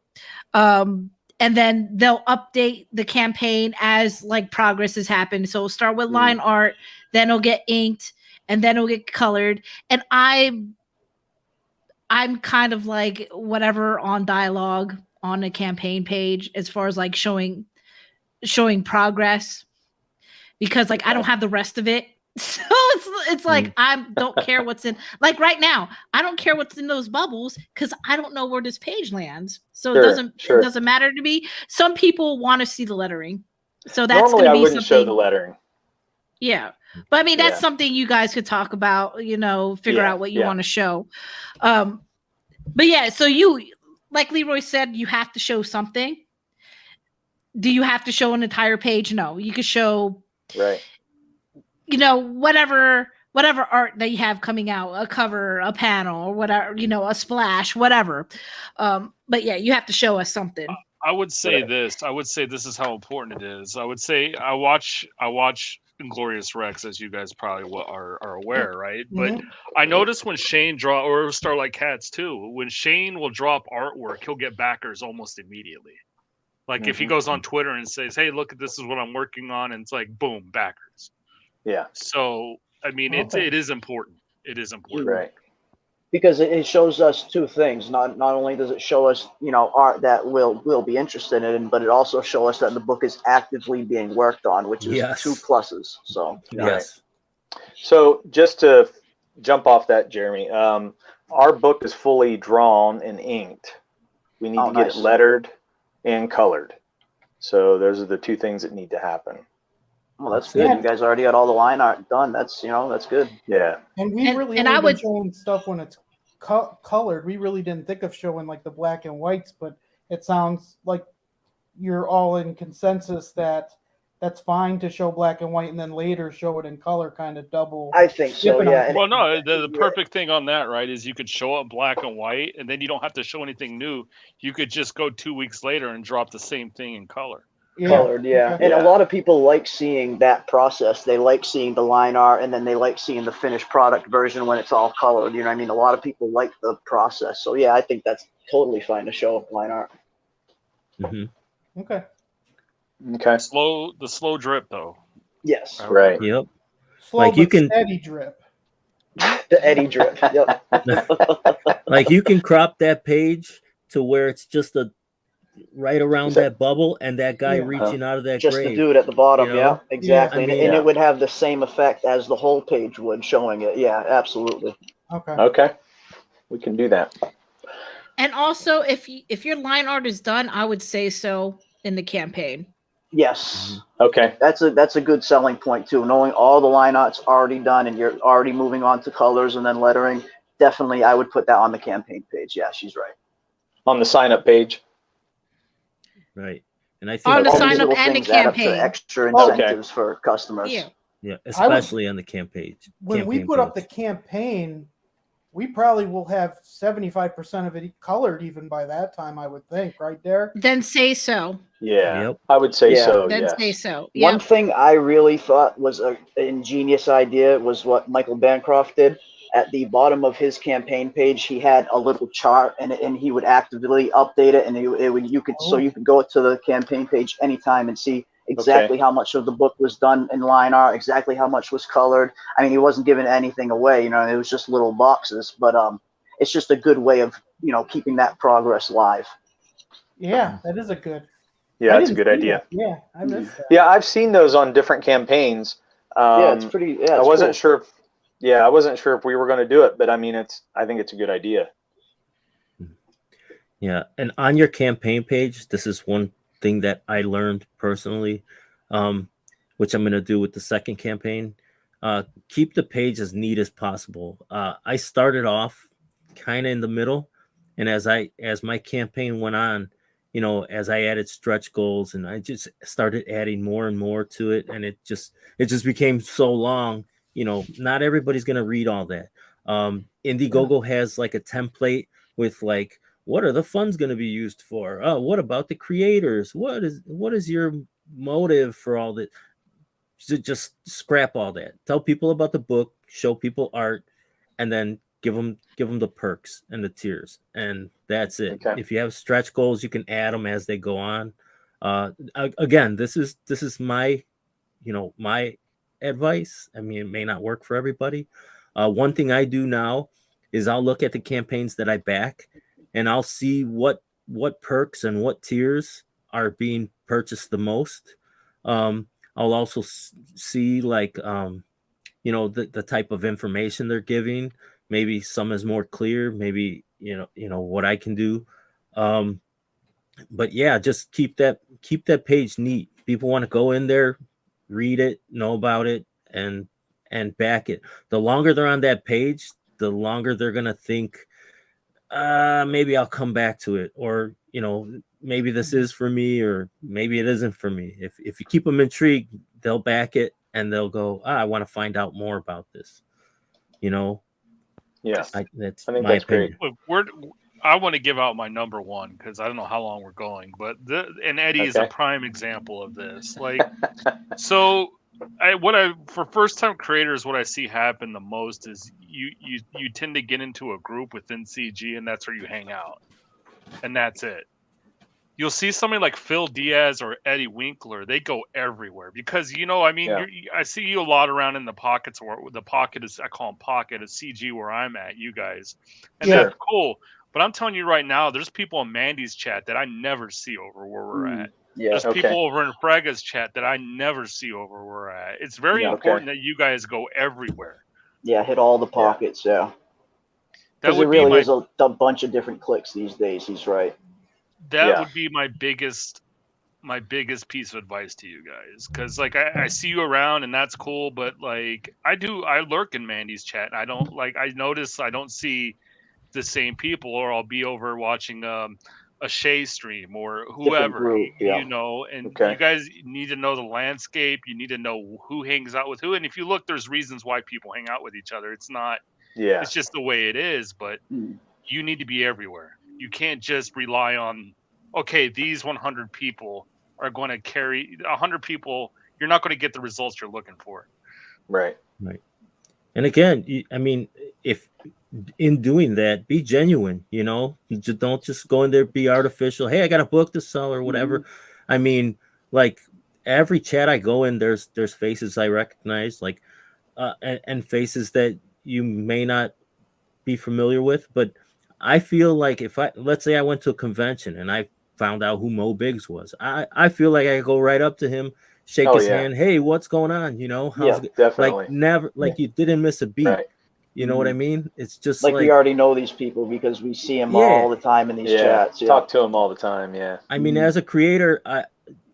Speaker 3: and then they'll update the campaign as like progress has happened. So it'll start with line art, then it'll get inked, and then it'll get colored. And I'm kind of like whatever on dialogue on a campaign page as far as like showing progress, because like I don't have the rest of it. So it's like I don't care what's in, like right now I don't care what's in those bubbles because I don't know where this page lands, so it doesn't matter to me. Some people want to see the lettering, so that's
Speaker 1: normally I
Speaker 3: be
Speaker 1: wouldn't
Speaker 3: something,
Speaker 1: show the lettering.
Speaker 3: Yeah, but I mean that's something you guys could talk about, figure out what you want to show. But yeah, so you, like Leroy said, you have to show something. Do you have to show an entire page? No, you could show whatever art that you have coming out, a cover, a panel, or whatever, a splash, whatever. But yeah, you have to show us something.
Speaker 6: I would say this. I would say this is how important it is. I would say I watch Inglorious Rex, as you guys probably are aware, right? But I notice when Shane or Starlight Cats too, when Shane will drop artwork, he'll get backers almost immediately. Like if he goes on Twitter and says, "Hey, look, this is what I'm working on," and it's like, boom, backers. Yeah. So I mean, it is important. It is important,
Speaker 1: right?
Speaker 5: Because it shows us 2 things. Not only does it show us, art that we'll be interested in, but it also shows us that the book is actively being worked on, which is 2 pluses. So
Speaker 1: yes. So just to jump off that, Jeremy, our book is fully drawn and inked. We need to get it lettered and colored. So those are the 2 things that need to happen.
Speaker 5: Well, that's good. You guys already got all the line art done. That's that's good.
Speaker 1: Yeah.
Speaker 2: And we really only been showing stuff when it's colored. We really didn't think of showing like the black and whites, but it sounds like you're all in consensus that that's fine to show black and white and then later show it in color, kind of double.
Speaker 5: I think so, yeah.
Speaker 6: Well, no, the perfect thing on that, right, is you could show up black and white, and then you don't have to show anything new. You could just go 2 weeks later and drop the same thing in color.
Speaker 5: Colored, and a lot of people like seeing that process. They like seeing the line art, and then they like seeing the finished product version when it's all colored. You know what I mean? A lot of people like the process. So yeah, I think that's totally fine to show line art.
Speaker 2: Okay.
Speaker 6: The slow drip though.
Speaker 5: Yes.
Speaker 1: Right.
Speaker 4: Yep.
Speaker 2: Slow, like you can Eddie drip.
Speaker 5: The Eddie drip. Yep.
Speaker 4: Like you can crop that page to where it's just right around that bubble, and that guy reaching out of that
Speaker 5: just
Speaker 4: grave.
Speaker 5: the dude at the bottom, exactly.
Speaker 4: I mean,
Speaker 5: and it would have the same effect as the whole page would, showing it. Yeah, absolutely.
Speaker 1: Okay, we can do that.
Speaker 3: And also, if your line art is done, I would say so in the campaign.
Speaker 5: Yes.
Speaker 1: Okay.
Speaker 5: That's a good selling point too. Knowing all the line art's already done and you're already moving on to colors and then lettering, definitely I would put that on the campaign page. Yeah, she's right.
Speaker 1: On the sign up page.
Speaker 4: Right. And I think
Speaker 3: on the sign up and the campaign.
Speaker 5: Extra incentives for customers.
Speaker 4: Yeah, especially on the campaign.
Speaker 2: When we put up the campaign, we probably will have 75% of it colored even by that time, I would think, right, Derek?
Speaker 3: Then say so.
Speaker 1: Yeah, I would say so.
Speaker 3: Then say so.
Speaker 5: One thing I really thought was an ingenious idea was what Michael Bancroft did. at the bottom of his campaign page, he had a little chart, and he would actively update it, and you could go to the campaign page anytime and see exactly how much of the book was done in line art, exactly how much was colored. I mean, he wasn't giving anything away, you know, it was just little boxes, but it's just a good way of, you know, keeping that progress live.
Speaker 2: Yeah, that is a good.
Speaker 1: Yeah, that's a good idea.
Speaker 2: That. Yeah, I missed that.
Speaker 1: Yeah, I've seen those on different campaigns.
Speaker 5: Yeah, it's pretty. Yeah,
Speaker 1: I wasn't
Speaker 5: cool.
Speaker 1: sure. I wasn't sure if we were going to do it, but I mean, I think it's a good idea.
Speaker 4: Yeah, and on your campaign page, this is one thing that I learned personally, which I'm going to do with the second campaign. Keep the page as neat as possible. I started off kind of in the middle, and as my campaign went on, you know, as I added stretch goals, and I just started adding more and more to it, and it just became so long. You know, not everybody's going to read all that. Indiegogo has like a template with like, what are the funds going to be used for? Oh, what about the creators? What is your motive for all that? Just scrap all that. Tell people about the book, show people art, and then give them the perks and the tiers, and that's it.
Speaker 1: Okay.
Speaker 4: If you have stretch goals, you can add them as they go on. Again, this is my, you know, my advice. I mean, it may not work for everybody. One thing I do now is I'll look at the campaigns that I back, and I'll see what perks and what tiers are being purchased the most. I'll also see like, you know, the type of information they're giving. Maybe some is more clear. Maybe, you know what I can do. But yeah, just keep that page neat. People want to go in there, read it, know about it, and back it. The longer they're on that page, the longer they're gonna think, maybe I'll come back to it, or, you know, maybe this is for me, or maybe it isn't for me. If you keep them intrigued, they'll back it, and they'll go, I want to find out more about this, you know.
Speaker 1: Yeah,
Speaker 4: I think
Speaker 1: that's
Speaker 4: opinion.
Speaker 1: great.
Speaker 6: Look, I want to give out my number one because I don't know how long we're going, but and Eddie is a prime example of this. Like, so for first time creators, what I see happen the most is you tend to get into a group within CG, and that's where you hang out, and that's it. You'll see somebody like Phil Diaz or Eddie Winkler, they go everywhere because, you know, I mean, I see you a lot around in the pockets, or the pocket is, I call them pocket, of CG where I'm at, you guys. And that's cool. But I'm telling you right now, there's people in Mandy's chat that I never see over where we're at.
Speaker 5: Yeah.
Speaker 6: There's people over in Frega's chat that I never see over where we're at. It's very important that you guys go everywhere.
Speaker 5: Yeah, hit all the pockets, That
Speaker 6: would
Speaker 5: it really
Speaker 6: be
Speaker 5: is a bunch of different clicks these days. He's right.
Speaker 6: That would be my biggest piece of advice to you guys, because like I see you around and that's cool, but like I lurk in Mandy's chat, and I notice I don't see the same people, or I'll be over watching a Shay stream or whoever
Speaker 5: group,
Speaker 6: you know, and you guys need to know the landscape. You need to know who hangs out with who, and if you look, there's reasons why people hang out with each other. It's not it's just the way it is, but you need to be everywhere. You can't just rely on, okay, these 100 people are going to carry 100 people. You're not going to get the results you're looking for.
Speaker 1: Right.
Speaker 4: And again, I mean, if in doing that, be genuine, you know, don't just go in there, be artificial. Hey, I got a book to sell or whatever. I mean, like every chat I go in, there's faces I recognize, like, and faces that you may not be familiar with, but I feel like let's say I went to a convention and I found out who Mo Biggs was, I feel like I go right up to him, shake his hand. Hey, what's going on? You know, how's it?
Speaker 1: Definitely.
Speaker 4: Like never, like you didn't miss a beat. Right. You know what I mean? It's just
Speaker 5: like we already know these people because we see them all the time in these chats.
Speaker 1: Talk to them all the time. Yeah.
Speaker 4: I mean, as a creator,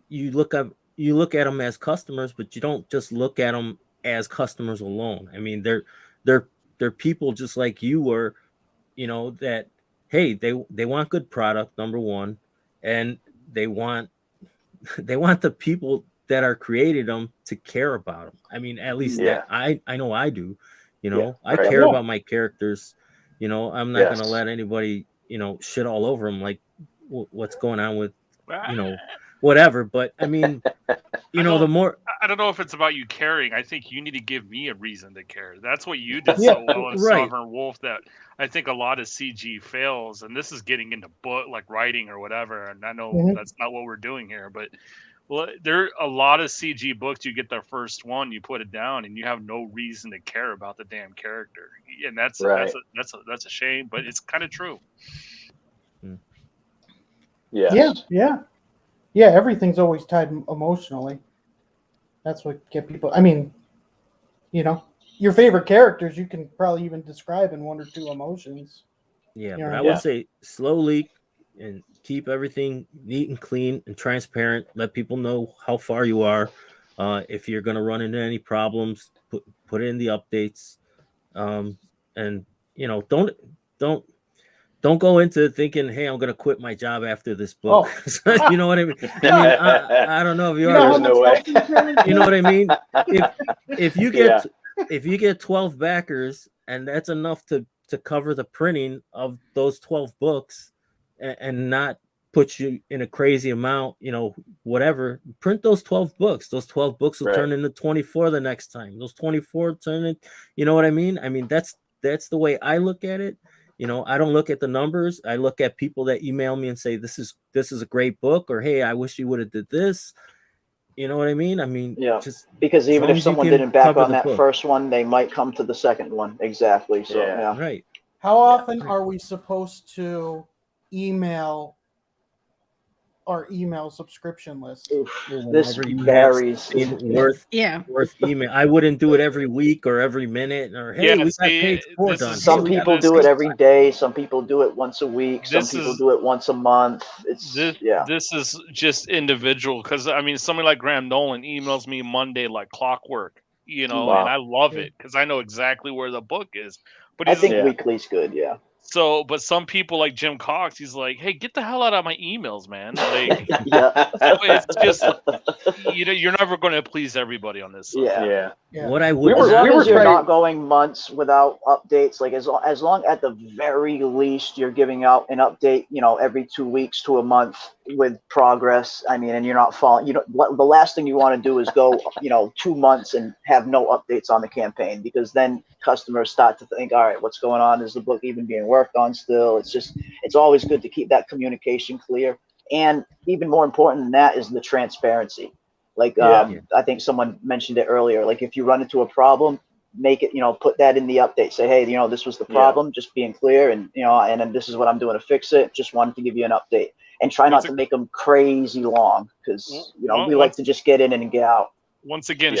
Speaker 4: you look at them as customers, but you don't just look at them as customers alone. I mean, they're people just like you were. You know, that, hey, they want good product, number one, and they want the people that are creating them to care about them. I mean, at least that I know I do. You know, I care about my characters. You know, I'm not going to let anybody, you know, shit all over them, like what's going on with, you know, whatever. But I mean, the more
Speaker 6: I don't know if it's about you caring. I think you need to give me a reason to care. That's what you did so well in
Speaker 4: right.
Speaker 6: Sovereign Wolf that I think a lot of CG fails, and this is getting into book like writing or whatever. And I know that's not what we're doing here, but there are a lot of CG books. You get the first one, you put it down, and you have no reason to care about the damn character, and that's a shame, but it's kind of true.
Speaker 2: Yeah. Everything's always tied emotionally. That's what get people. I mean, your favorite characters you can probably even describe in one or two emotions.
Speaker 4: Yeah, but I would say slowly and keep everything neat and clean and transparent. Let people know how far you are. If you're going to run into any problems, put it in the updates. And don't go into thinking, hey, I'm going to quit my job after this book. You know what I mean? I don't know if you are.
Speaker 1: There's no way.
Speaker 4: You know what I mean? If you get 12 backers and that's enough to cover the printing of those 12 books and not put you in a crazy amount, whatever, print those 12 books. Those 12 books will turn into 24 the next time. Those 24 turn in, you know what I mean? I mean, that's the way I look at it. I don't look at the numbers. I look at people that email me and say, this is a great book, or, hey, I wish you would have did this. You know what I mean? I mean, just
Speaker 5: because even if someone didn't back on that first one, they might come to the second one. Exactly. So,
Speaker 4: right.
Speaker 2: How often are we supposed to email our email subscription list?
Speaker 5: This varies.
Speaker 4: Worth email. I wouldn't do it every week or every minute. Or hey, we got page 4 done.
Speaker 5: Some people do it every day. Some people do it once a week. Some people do it once a month.
Speaker 6: This is just individual, because I mean, somebody like Graham Nolan emails me Monday like clockwork, and I love it because I know exactly where the book is. But
Speaker 5: I think weekly's good. Yeah.
Speaker 6: So, but some people like Jim Cox, he's like, "Hey, get the hell out of my emails, man!" Like, it's just, you're never going to please everybody on this.
Speaker 5: Yeah.
Speaker 4: What I would,
Speaker 5: you're not going months without updates. Like as long at the very least you're giving out an update, every 2 weeks to a month with progress. I mean, and you're not following. The last thing you want to do is go, 2 months and have no updates on the campaign, because then customers start to think, all right, what's going on? Is the book even being worked on still? It's always good to keep that communication clear. And even more important than that is the transparency. Like, I think someone mentioned it earlier. Like, if you run into a problem, make it, put that in the update. Say, hey, this was the problem, just being clear. And, and then this is what I'm doing to fix it. Just wanted to give you an update. And try not to make them crazy long, because, we like to just get in and get out.
Speaker 6: Once again,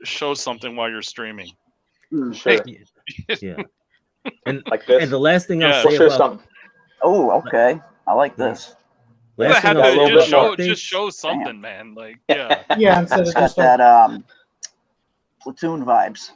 Speaker 6: show something while you're streaming.
Speaker 1: Sure.
Speaker 4: And
Speaker 1: like this.
Speaker 4: And the last thing I'll say about
Speaker 1: something.
Speaker 5: Oh, okay. I like this.
Speaker 4: Last thing I'll say
Speaker 6: just show something, man. Like,
Speaker 2: instead of just
Speaker 5: that platoon vibes.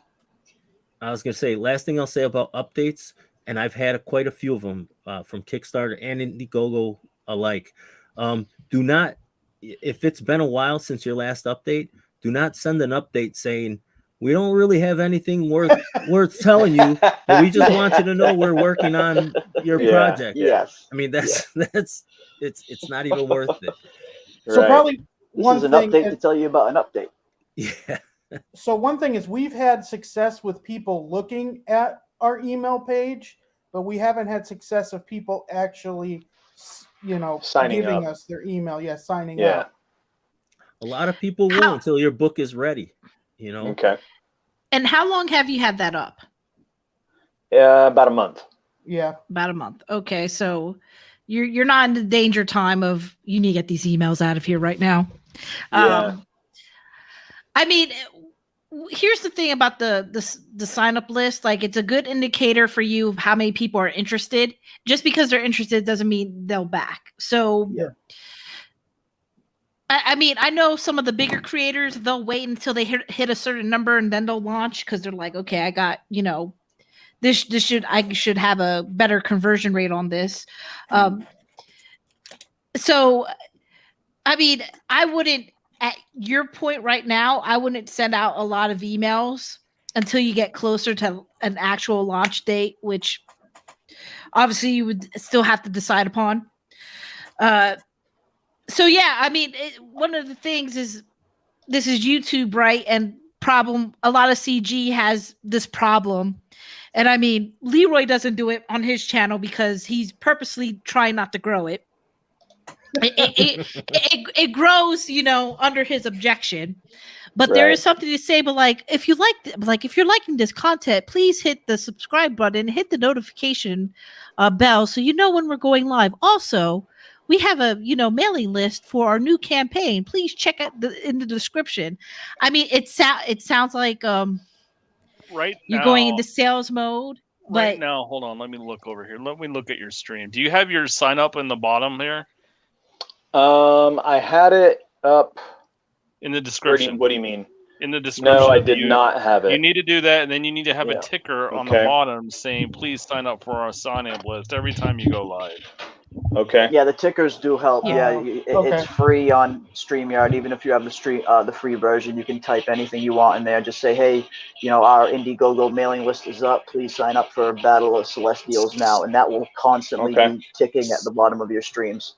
Speaker 4: I was gonna say, last thing I'll say about updates, and I've had quite a few of them from Kickstarter and Indiegogo alike. Do not, if it's been a while since your last update, do not send an update saying, we don't really have anything worth telling you, but we just want you to know we're working on your project.
Speaker 5: Yes.
Speaker 4: I mean, that's it's not even worth it.
Speaker 2: So probably
Speaker 5: this is an update to tell you about an update.
Speaker 4: Yeah.
Speaker 2: So one thing is, we've had success with people looking at our email page, but we haven't had success of people actually, giving us their email. Signing up.
Speaker 4: A lot of people will until your book is ready.
Speaker 1: Okay.
Speaker 3: And how long have you had that up?
Speaker 1: About a month.
Speaker 2: Yeah.
Speaker 3: About a month. Okay, so you're not in the danger time of you need to get these emails out of here right now.
Speaker 1: Yeah.
Speaker 3: I mean, here's the thing about the sign up list. Like, it's a good indicator for you of how many people are interested. Just because they're interested doesn't mean they'll back. So I mean, I know some of the bigger creators, they'll wait until they hit a certain number and then they'll launch, because they're like, okay, I got, I should have a better conversion rate on this. So, I mean, I wouldn't, at your point right now, I wouldn't send out a lot of emails until you get closer to an actual launch date, which obviously you would still have to decide upon. So yeah, I mean, one of the things is this is YouTube, right? And a lot of CG has this problem. And I mean, Leroy doesn't do it on his channel because he's purposely trying not to grow it. It grows, under his objection. But there is something to say. But if you're liking this content, please hit the subscribe button, hit the notification bell, so you know when we're going live. Also, we have a mailing list for our new campaign. Please check it in the description. I mean, it sounds like
Speaker 6: right
Speaker 3: you're
Speaker 6: now,
Speaker 3: going into sales mode.
Speaker 6: Right now, hold on. Let me look over here. Let me look at your stream. Do you have your sign up in the bottom there?
Speaker 1: I had it up
Speaker 6: in the description.
Speaker 1: What do you mean?
Speaker 6: In the description.
Speaker 1: No, I did not have it.
Speaker 6: You need to do that, and then you need to have a ticker on the bottom saying, "Please sign up for our sign-up list" every time you go live.
Speaker 1: Okay.
Speaker 5: Yeah, the tickers do help. Yeah, it's free on StreamYard. Even if you have the free version, you can type anything you want in there. Just say, hey, our Indiegogo mailing list is up. Please sign up for Battle of Celestials now, and that will constantly be ticking at the bottom of your streams.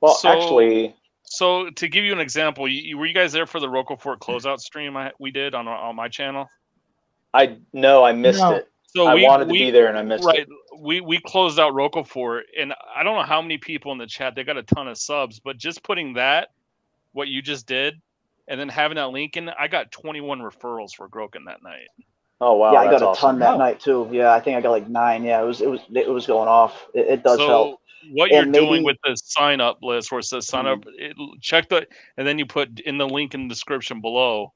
Speaker 1: Well, actually.
Speaker 6: So to give you an example, were you guys there for the Roquefort closeout stream we did on my channel?
Speaker 1: I missed it. So I wanted to be there and I missed it.
Speaker 6: We closed out Roquefort, and I don't know how many people in the chat. They got a ton of subs, but just putting what you just did, and then having that link in, I got 21 referrals for Groken that night.
Speaker 1: Oh wow!
Speaker 5: Yeah, I got a ton that night too. Yeah, I think I got like 9. Yeah, it was going off. It does help.
Speaker 6: What you're doing with the sign up list, where it says sign up, check and then you put in the link in the description below.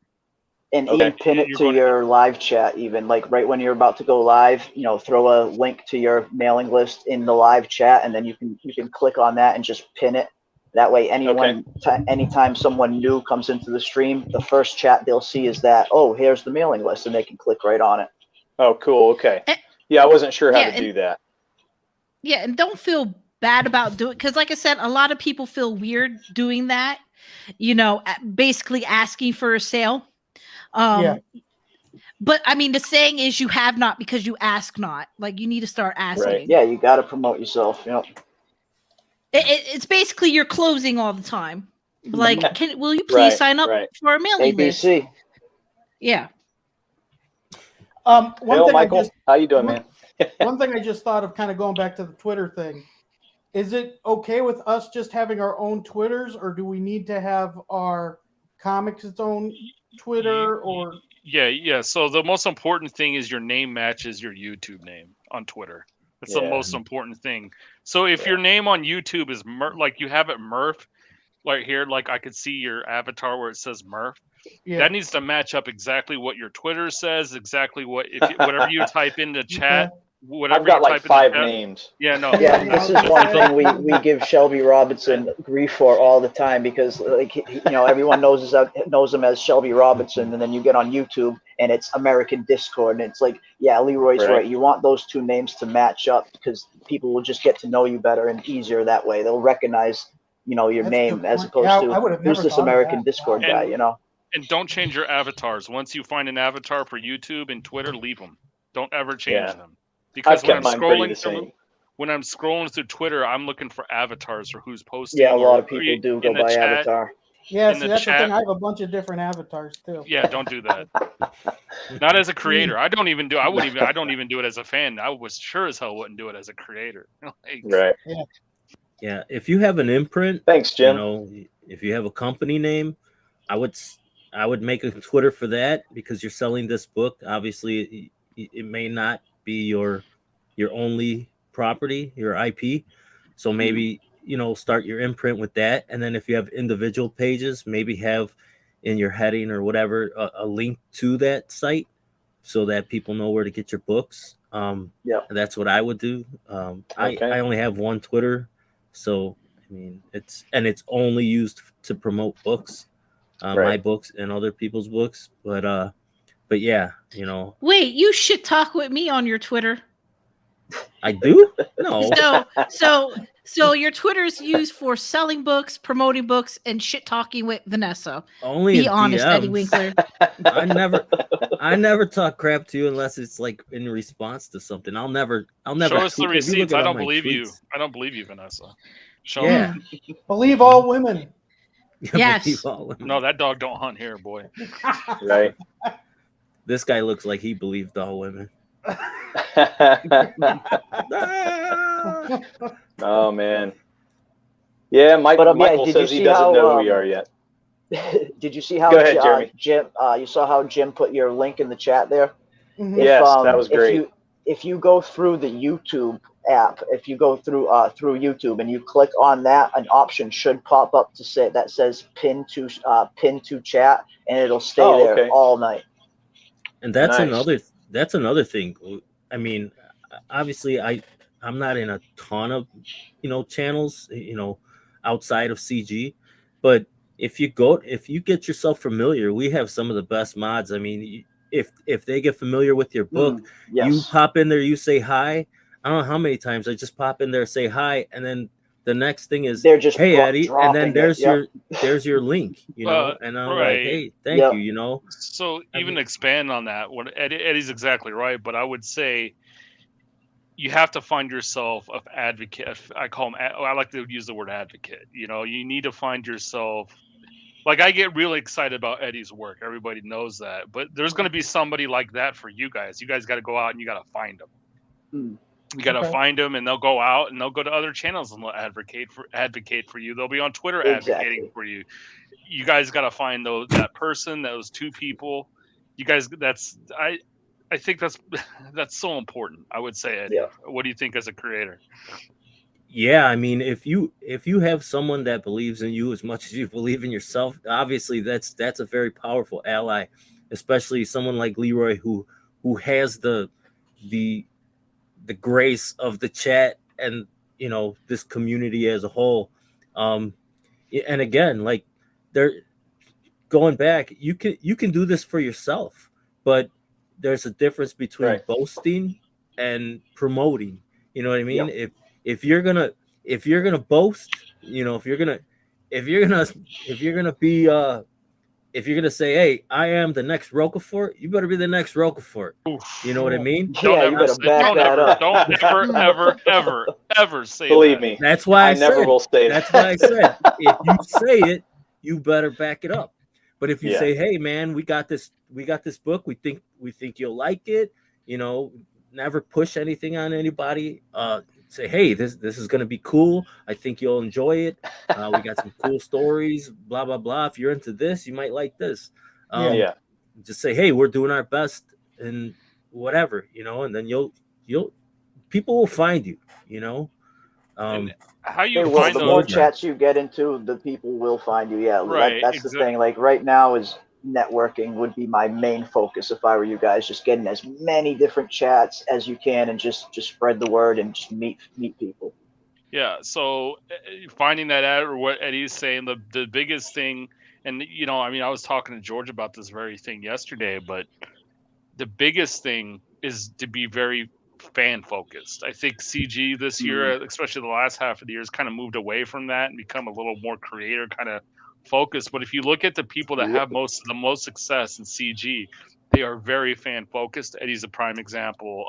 Speaker 5: And even pin it to your live chat, even like right when you're about to go live, throw a link to your mailing list in the live chat, and then you can click on that and just pin it. That way, anytime someone new comes into the stream, the first chat they'll see is that, oh, here's the mailing list, and they can click right on it.
Speaker 1: Oh, cool. Okay. Yeah, I wasn't sure how to do that.
Speaker 3: Yeah, and don't feel bad about doing, because like I said, a lot of people feel weird doing that. Basically asking for a sale. But I mean, the saying is, you have not because you ask not. Like, you need to start asking.
Speaker 5: Right. Yeah, you got to promote yourself. Yep.
Speaker 3: It's basically you're closing all the time. Like, will you please sign up for a mailing list? Yeah.
Speaker 1: Michael, how you doing, man?
Speaker 2: One thing I just thought of, kind of going back to the Twitter thing. Is it okay with us just having our own Twitters, or do we need to have our comics its own Twitter? Or
Speaker 6: yeah. So the most important thing is your name matches your YouTube name on Twitter. That's the most important thing. So if your name on YouTube is like you have it Murph, like here, like I could see your avatar where it says Murph. Yeah. That needs to match up exactly what your Twitter says, exactly whatever you type into chat.
Speaker 1: I've got like 5 names.
Speaker 6: Yeah, no.
Speaker 5: Yeah, this is one thing we give Shelby Robinson grief for all the time, because everyone knows him as Shelby Robinson, and then you get on YouTube and it's American Discord, and it's like, yeah, Leroy's right. You want those 2 names to match up, because people will just get to know you better and easier that way. They'll recognize your name as opposed to who's this American Discord guy.
Speaker 6: And don't change your avatars. Once you find an avatar for YouTube and Twitter, leave them. Don't ever change them. Because when I'm scrolling through Twitter, I'm looking for avatars for who's posting.
Speaker 5: Yeah, a lot of people do go by avatar.
Speaker 2: Yeah, see, that's the thing. I have a bunch of different avatars too.
Speaker 6: Yeah, don't do that. Not as a creator. I don't even do it as a fan. I was sure as hell wouldn't do it as a creator.
Speaker 1: Right.
Speaker 4: Yeah. If you have an imprint,
Speaker 1: thanks, Jim.
Speaker 4: If you have a company name, I would make a Twitter for that, because you're selling this book. Obviously, it may not be your only property, your IP. So maybe, start your imprint with that. And then if you have individual pages, maybe have in your heading or whatever, a link to that site so that people know where to get your books. That's what I would do. I only have 1 Twitter. So, I mean, it's only used to promote books, my books and other people's books. But yeah,
Speaker 3: Wait, you should talk with me on your Twitter.
Speaker 4: I do? No.
Speaker 3: So your Twitter is used for selling books, promoting books, and shit talking with Vanessa.
Speaker 4: Only
Speaker 3: be honest,
Speaker 4: DMs.
Speaker 3: Eddie Winkler.
Speaker 4: I never talk crap to you unless it's like in response to something. I'll never
Speaker 6: show us the receipts. I don't believe you. I don't believe you, Vanessa.
Speaker 4: Yeah.
Speaker 2: Believe all women.
Speaker 3: Yes.
Speaker 6: No, that dog don't hunt here, boy.
Speaker 1: Right.
Speaker 4: This guy looks like he believed all women.
Speaker 1: Oh man. Yeah, Michael says he doesn't know who we are yet.
Speaker 5: Did you see how
Speaker 1: Go ahead, Jeremy.
Speaker 5: Jim? You saw how Jim put your link in the chat there.
Speaker 1: Yes, that was great.
Speaker 5: If you go through the YouTube app, if you go through YouTube and you click on that, an option should pop up to say that says pin to chat, and it'll stay there all night.
Speaker 4: And that's another thing. I mean, obviously I'm not in a ton of channels outside of CG, but if you get yourself familiar, we have some of the best mods. I mean, if they get familiar with your book, you pop in there, you say hi. I don't know how many times I just pop in there, say hi, and then the next thing is,
Speaker 5: they're just
Speaker 4: hey Eddie, and then there's your link, and I'm like, hey, thank you,
Speaker 6: So even expand on that. What Eddie's exactly right, but I would say you have to find yourself an advocate. I like to use the word advocate. You need to find yourself. Like, I get really excited about Eddie's work. Everybody knows that. But there's going to be somebody like that for you guys. You guys got to go out and you got to find them. You got to find them, and they'll go out and they'll go to other channels and they'll advocate for you. They'll be on Twitter advocating for you. You guys got to find that person, those two people. You guys, I think that's so important. I would say, Eddie. What do you think as a creator?
Speaker 4: Yeah, I mean, if you have someone that believes in you as much as you believe in yourself, obviously that's a very powerful ally, especially someone like Leroy who has the grace of the chat and this community as a whole. And again, like, they're going back, you can do this for yourself, but there's a difference between boasting and promoting. You know what I mean? If you're gonna boast, if you're gonna say, hey, I am the next Rocafort, you better be the next Rocafort. You know what I mean?
Speaker 5: You better back that up.
Speaker 6: Don't ever say
Speaker 1: Believe
Speaker 6: that.
Speaker 1: me.
Speaker 4: That's why I
Speaker 1: never will say
Speaker 4: that's why I said, if you say it, you better back it up. But if you say, hey man, we got this book, we think you'll like it, never push anything on anybody. Say, hey, this is going to be cool. I think you'll enjoy it. We got some cool stories, blah, blah, blah. If you're into this, you might like this. Just say, hey, we're doing our best and whatever, and then people will find you,
Speaker 6: And how you
Speaker 5: the
Speaker 6: find
Speaker 5: more
Speaker 6: those
Speaker 5: chats you get into, the people will find you.
Speaker 6: Right,
Speaker 5: that's the thing. Like, right now is networking would be my main focus if I were you guys. Just getting as many different chats as you can and just spread the word and just meet people.
Speaker 6: Yeah, so finding that out, or what Eddie's saying, the biggest thing, and I was talking to George about this very thing yesterday, but the biggest thing is to be very fan focused. I think CG this year, especially the last half of the year, has kind of moved away from that and become a little more creator kind of focused. But if you look at the people that have the most success in CG, they are very fan focused. Eddie's a prime example.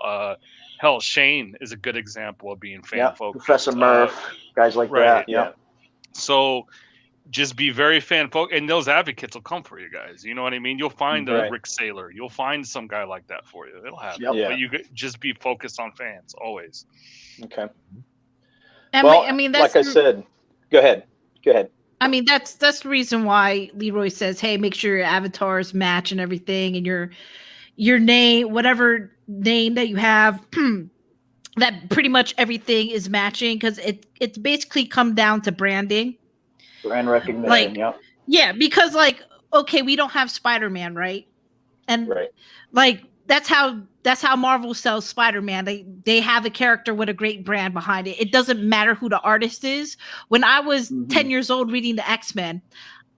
Speaker 6: Hell, Shane is a good example of being fan focused.
Speaker 5: Professor Murph, guys like that.
Speaker 6: Yeah. So just be very fan focused, and those advocates will come for you guys. You know what I mean? You'll find a Rick Saylor. You'll find some guy like that for you. It'll happen. But you just be focused on fans always.
Speaker 1: Okay.
Speaker 3: Well, I mean, that's
Speaker 1: like I said. Go ahead.
Speaker 3: I mean, that's the reason why Leroy says, hey, make sure your avatars match and everything, and your name, whatever name that you have, that pretty much everything is matching, because it's basically come down to branding.
Speaker 5: Brand recognition,
Speaker 3: Yeah, because okay, we don't have Spider-Man, right? And that's how Marvel sells Spider-Man. They have a character with a great brand behind it. It doesn't matter who the artist is. When I was 10 years old reading the X-Men,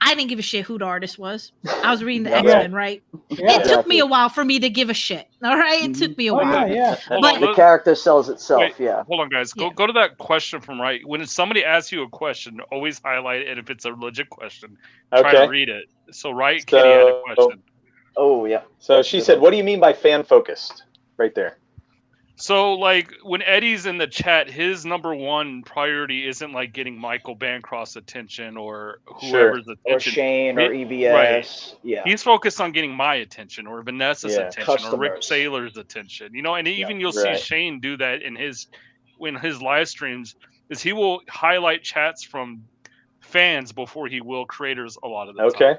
Speaker 3: I didn't give a shit who the artist was. I was reading the X-Men, right? It took me a while for me to give a shit. All right, it took me a while.
Speaker 5: But the character sells itself.
Speaker 6: Hold on, guys. Go to that question from right. When somebody asks you a question, always highlight it. And if it's a legit question, try to read it. So Kitty had a question.
Speaker 5: Oh yeah.
Speaker 1: So she said, "What do you mean by fan focused?" Right there.
Speaker 6: So, like, when Eddie's in the chat, his number one priority isn't like getting Michael Bancroft's attention or whoever's attention.
Speaker 5: Or Shane or EBS.
Speaker 6: Right.
Speaker 5: Yeah.
Speaker 6: He's focused on getting my attention or Vanessa's attention or Rick
Speaker 5: Customers.
Speaker 6: Saylor's attention. You know, and even you'll see Shane do that in his live streams, is he will highlight chats from fans before he will creators a lot of the time.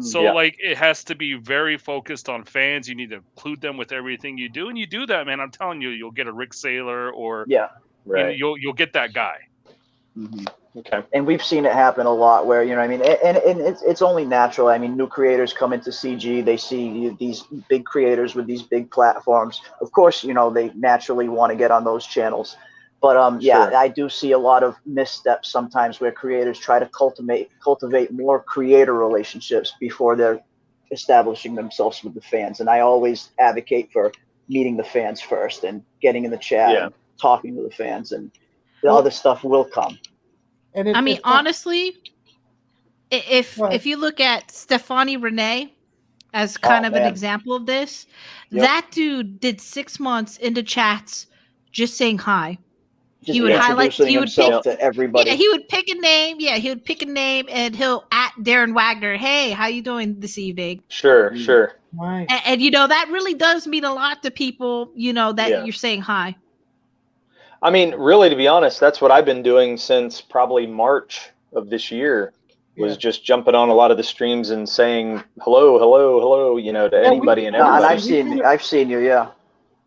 Speaker 6: So like it has to be very focused on fans. You need to include them with everything you do, and you do that, man. I'm telling you, you'll get a Rick Saylor or you'll get that guy.
Speaker 5: Mm-hmm. Okay. And we've seen it happen a lot where, you know, I mean, and it's only natural. I mean, new creators come into CG, they see these big creators with these big platforms. Of course, you know, they naturally want to get on those channels. But I do see a lot of missteps sometimes where creators try to cultivate more creator relationships before they're establishing themselves with the fans. And I always advocate for meeting the fans first and getting in the chat and talking to the fans, and the other stuff will come.
Speaker 3: And I mean, honestly, if you look at Stefani Renee as kind of an example of this, that dude did 6 months into chats just saying hi. He would highlight. He would pick
Speaker 5: to everybody.
Speaker 3: Yeah, he would pick a name. Yeah, he would pick a name, and he'll at Darren Wagner. Hey, how you doing this evening?
Speaker 1: Sure.
Speaker 2: Nice.
Speaker 3: And you know that really does mean a lot to people. You know that you're saying hi.
Speaker 1: I mean, really, to be honest, that's what I've been doing since probably March of this year. Was just jumping on a lot of the streams and saying hello, you know, to anybody and everybody.
Speaker 5: And I've seen you,
Speaker 1: Yeah.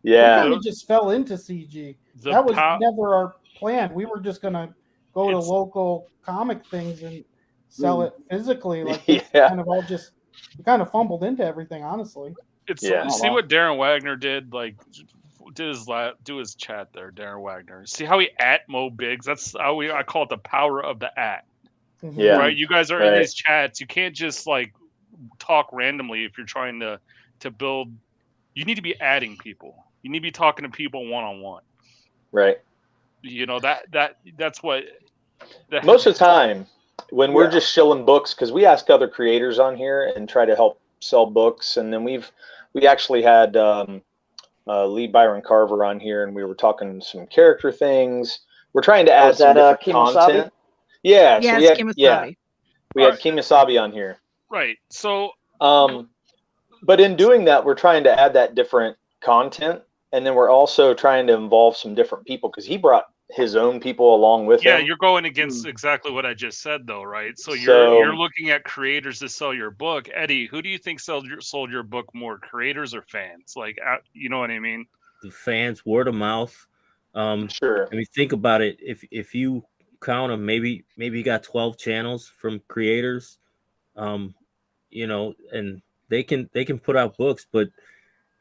Speaker 2: We kind of just fell into CG. That was never our plan. We were just gonna go to local comic things and sell it physically. Like kind of all just we kind of fumbled into everything, honestly.
Speaker 6: It's see what Darren Wagner did, like do his chat there, Darren Wagner. See how he at Mo Biggs? That's how I call it the power of the at.
Speaker 1: Yeah.
Speaker 6: Right. You guys are in these chats. You can't just like talk randomly if you're trying to build. You need to be adding people. You need to be talking to people one-on-one.
Speaker 1: Right.
Speaker 6: You know, that's what.
Speaker 1: Most of the time, when we're just shilling books, because we ask other creators on here and try to help sell books, and then we actually had Lee Byron Carver on here, and we were talking some character things. We're trying to add some different content. Yeah.
Speaker 3: Yes,
Speaker 1: we had Kemosabe on here.
Speaker 6: Right. So.
Speaker 1: But in doing that, we're trying to add that different content. And then we're also trying to involve some different people because he brought his own people along with him.
Speaker 6: Yeah, you're going against exactly what I just said, though, right? So you're looking at creators to sell your book. Eddie, who do you think sold your book more, creators or fans? Like, you know what I mean?
Speaker 4: The fans, word of mouth.
Speaker 1: Sure.
Speaker 4: I mean, think about it. If you count them, maybe you got 12 channels from creators, you know, and they can put out books, but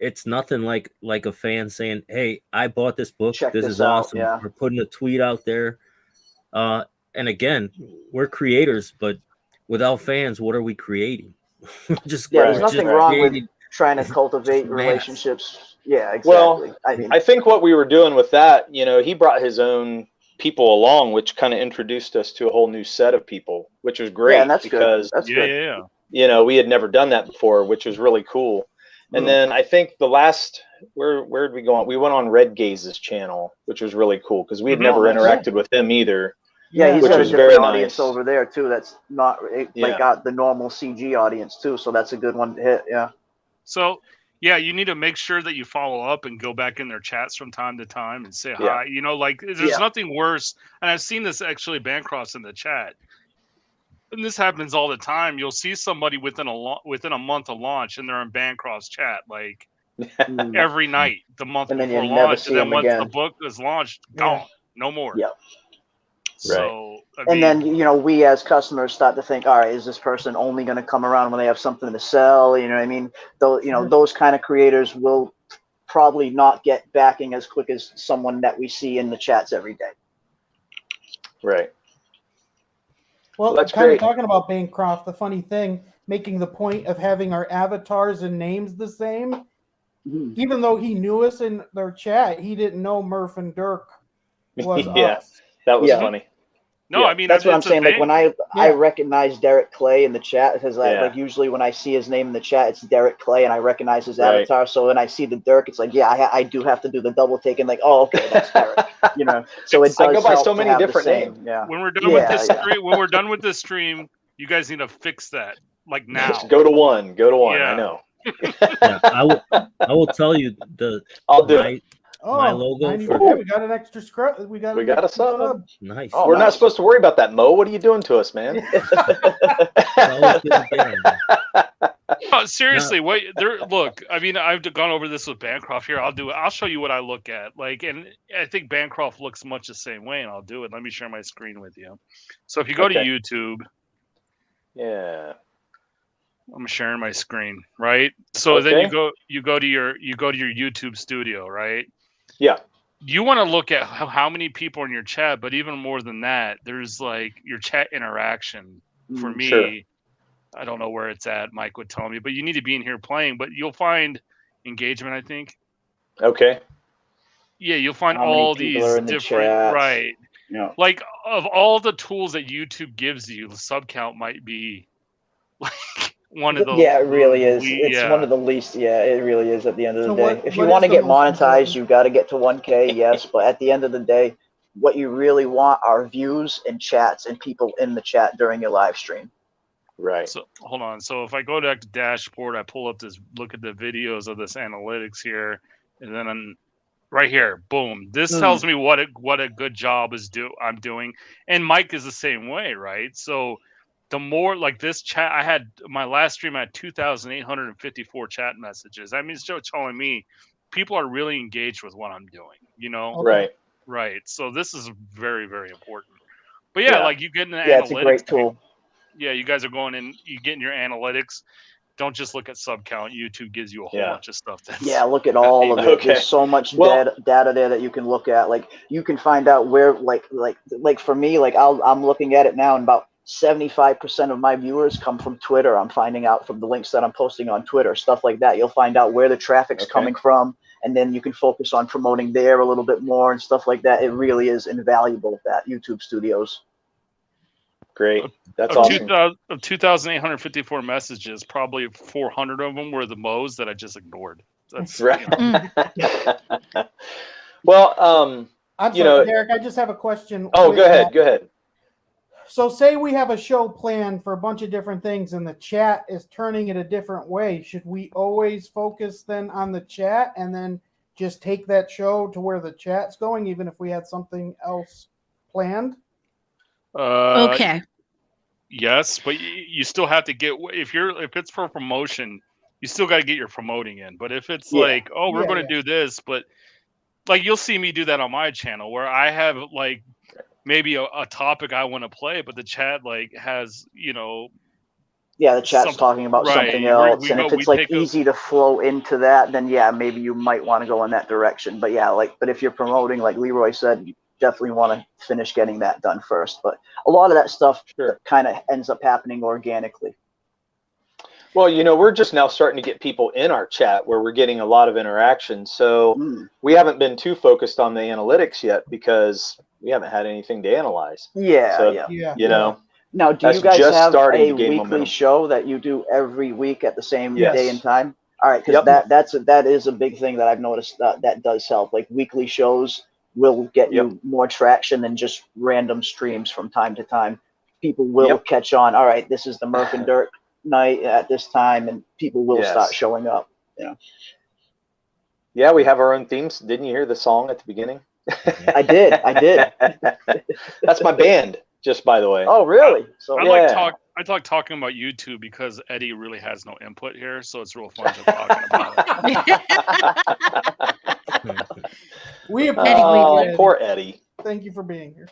Speaker 4: it's nothing like a fan saying, "Hey, I bought this book. This is awesome." We're putting a tweet out there. And again, we're creators, but without fans, what are we creating?
Speaker 5: There's nothing wrong with trying to cultivate relationships. Yeah, exactly.
Speaker 1: Well, I think what we were doing with that, you know, he brought his own people along, which kind of introduced us to a whole new set of people, which was great.
Speaker 5: Yeah, and that's
Speaker 1: because
Speaker 5: good. That's good.
Speaker 1: You know, we had never done that before, which was really cool. And then I think the last, where did we go on? We went on Red Gaze's channel, which was really cool because we had never interacted with him either.
Speaker 5: Yeah, he's got a different audience over there too. That's not got the normal CG audience too. So that's a good one to hit. Yeah.
Speaker 6: So you need to make sure that you follow up and go back in their chats from time to time and say hi. You know, like there's nothing worse. And I've seen this actually Bancroft's in the chat. And this happens all the time. You'll see somebody within a month of launch, and they're in Bancroft's chat like every night, the month before launch, and then once the book is launched, gone, no more.
Speaker 5: Yep.
Speaker 6: So,
Speaker 5: and then you know, we as customers start to think, all right, is this person only going to come around when they have something to sell? You know what I mean? Though, you know, those kind of creators will probably not get backing as quick as someone that we see in the chats every day.
Speaker 1: Right.
Speaker 2: Well,
Speaker 1: that's
Speaker 2: kind
Speaker 1: great.
Speaker 2: of talking about Bancroft, the funny thing, making the point of having our avatars and names the same, even though he knew us in their chat, he didn't know Murph and Dirk was us.
Speaker 1: That was funny.
Speaker 6: No, I mean
Speaker 5: that's what I'm
Speaker 6: it's a
Speaker 5: saying. Like
Speaker 6: thing.
Speaker 5: when I recognize Derek Clay in the chat, because like usually when I see his name in the chat, it's Derek Clay, and I recognize his avatar. So when I see the Dirk, it's like, I do have to do the double take and like, oh, okay, that's Derek. You know, so it does
Speaker 1: I go by
Speaker 5: help
Speaker 1: so
Speaker 5: to
Speaker 1: many
Speaker 5: have
Speaker 1: different
Speaker 5: the same.
Speaker 1: names.
Speaker 5: Yeah.
Speaker 6: When we're done with this stream, when we're done with this stream, you guys need to fix that. Like now.
Speaker 1: Just go to one. Go to one.
Speaker 6: Yeah.
Speaker 1: I know.
Speaker 4: I will tell you
Speaker 1: I'll do it.
Speaker 4: My logo
Speaker 2: we got an extra scrub. We got
Speaker 1: a sub.
Speaker 4: Nice.
Speaker 1: Oh, we're not supposed to worry about that, Mo. What are you doing to us, man?
Speaker 6: Oh, seriously, look, I mean, I've gone over this with Bancroft here. I'll show you what I look at. Like, and I think Bancroft looks much the same way, and I'll do it. Let me share my screen with you. So if you go to YouTube, I'm sharing my screen, right? So then you go to your YouTube studio, right?
Speaker 1: Yeah.
Speaker 6: You want to look at how many people are in your chat, but even more than that, there's like your chat interaction. For me,
Speaker 1: sure.
Speaker 6: I don't know where it's at. Mike would tell me, but you need to be in here playing. But you'll find engagement, I think.
Speaker 1: Okay.
Speaker 6: Yeah, you'll find
Speaker 5: How
Speaker 6: all
Speaker 5: many
Speaker 6: these
Speaker 5: people are in the
Speaker 6: different,
Speaker 5: chats?
Speaker 6: right?
Speaker 5: Yeah.
Speaker 6: Like of all the tools that YouTube gives you, the sub count might be like one of the.
Speaker 5: Yeah, it really is. It's one of the least. Yeah, it really is. At the end of the day, if you want to get monetized, you got to get to 1K. Yes, but at the end of the day, what you really want are views and chats and people in the chat during your live stream.
Speaker 1: Right.
Speaker 6: So hold on. So if I go back to dashboard, I pull up look at the videos of this analytics here, and then right here, boom. This tells me what a good job I'm doing, and Mike is the same way, right? So the more like this chat, I had my last stream, I had 2,854 chat messages. I mean, it's still telling me people are really engaged with what I'm doing. You know, right. So this is very, very important. But like you get in the analytics.
Speaker 5: It's a great tool.
Speaker 6: Yeah, you guys are going in. You get in your analytics. Don't just look at sub count. YouTube gives you a whole bunch of stuff.
Speaker 5: Look at all of it. There's so much data there that you can look at. Like you can find out where, like for me, like I'm looking at it now, and about 75% of my viewers come from Twitter. I'm finding out from the links that I'm posting on Twitter, stuff like that. You'll find out where the traffic's coming from, and then you can focus on promoting there a little bit more and stuff like that. It really is invaluable, that YouTube Studios.
Speaker 1: Great. That's awesome.
Speaker 6: Of 2,854 messages, probably 400 of them were the Mo's that I just ignored. That's
Speaker 1: right.
Speaker 2: Well, I'm sorry, Derek, I just have a question.
Speaker 1: Oh, go ahead. Go ahead.
Speaker 2: So say we have a show planned for a bunch of different things and the chat is turning it a different way. Should we always focus then on the chat and then just take that show to where the chat's going, even if we had something else planned?
Speaker 3: Okay.
Speaker 6: Yes, but you still have to get, if it's for promotion, you still got to get your promoting in. But if it's like, oh, we're going to do this, but like you'll see me do that on my channel where I have like maybe a topic I want to play, but the chat like has,
Speaker 5: the chat's talking about something else. And if it's like easy to flow into that, then maybe you might want to go in that direction. But but if you're promoting, like Leroy said, you definitely want to finish getting that done first. But a lot of that stuff kind of ends up happening organically.
Speaker 1: Well, we're just now starting to get people in our chat where we're getting a lot of interaction. So we haven't been too focused on the analytics yet because we haven't had anything to analyze. Now,
Speaker 5: do you guys have a weekly show that you do every week at the same day and time? All right, because that is a big thing that I've noticed that does help. Like weekly shows will get you more traction than just random streams from time to time. People will catch on. All right, this is the Murph and Dirk night at this time, and people will start showing up.
Speaker 1: Yeah, we have our own themes. Didn't you hear the song at the beginning?
Speaker 5: I did.
Speaker 1: That's my band, just by the way.
Speaker 5: Oh, really?
Speaker 6: So I like talking about YouTube because Eddie really has no input here, so it's real fun just talking about it.
Speaker 2: We appreciate
Speaker 1: poor Eddie.
Speaker 2: Thank you for being here.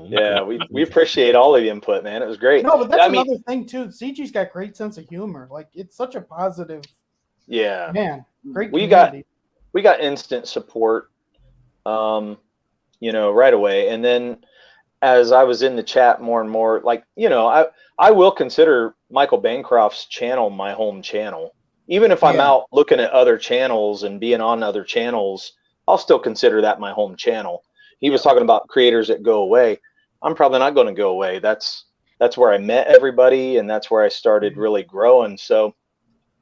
Speaker 1: Yeah, we appreciate all of the input, man. It was great.
Speaker 2: No, but that's another thing too. CG's got great sense of humor. Like it's such a positive.
Speaker 1: Yeah,
Speaker 2: man, great.
Speaker 1: We got instant support, right away. And then as I was in the chat more and more, like I will consider Michael Bancroft's channel my home channel. Even if I'm out looking at other channels and being on other channels, I'll still consider that my home channel. He was talking about creators that go away. I'm probably not going to go away. That's where I met everybody, and that's where I started really growing. So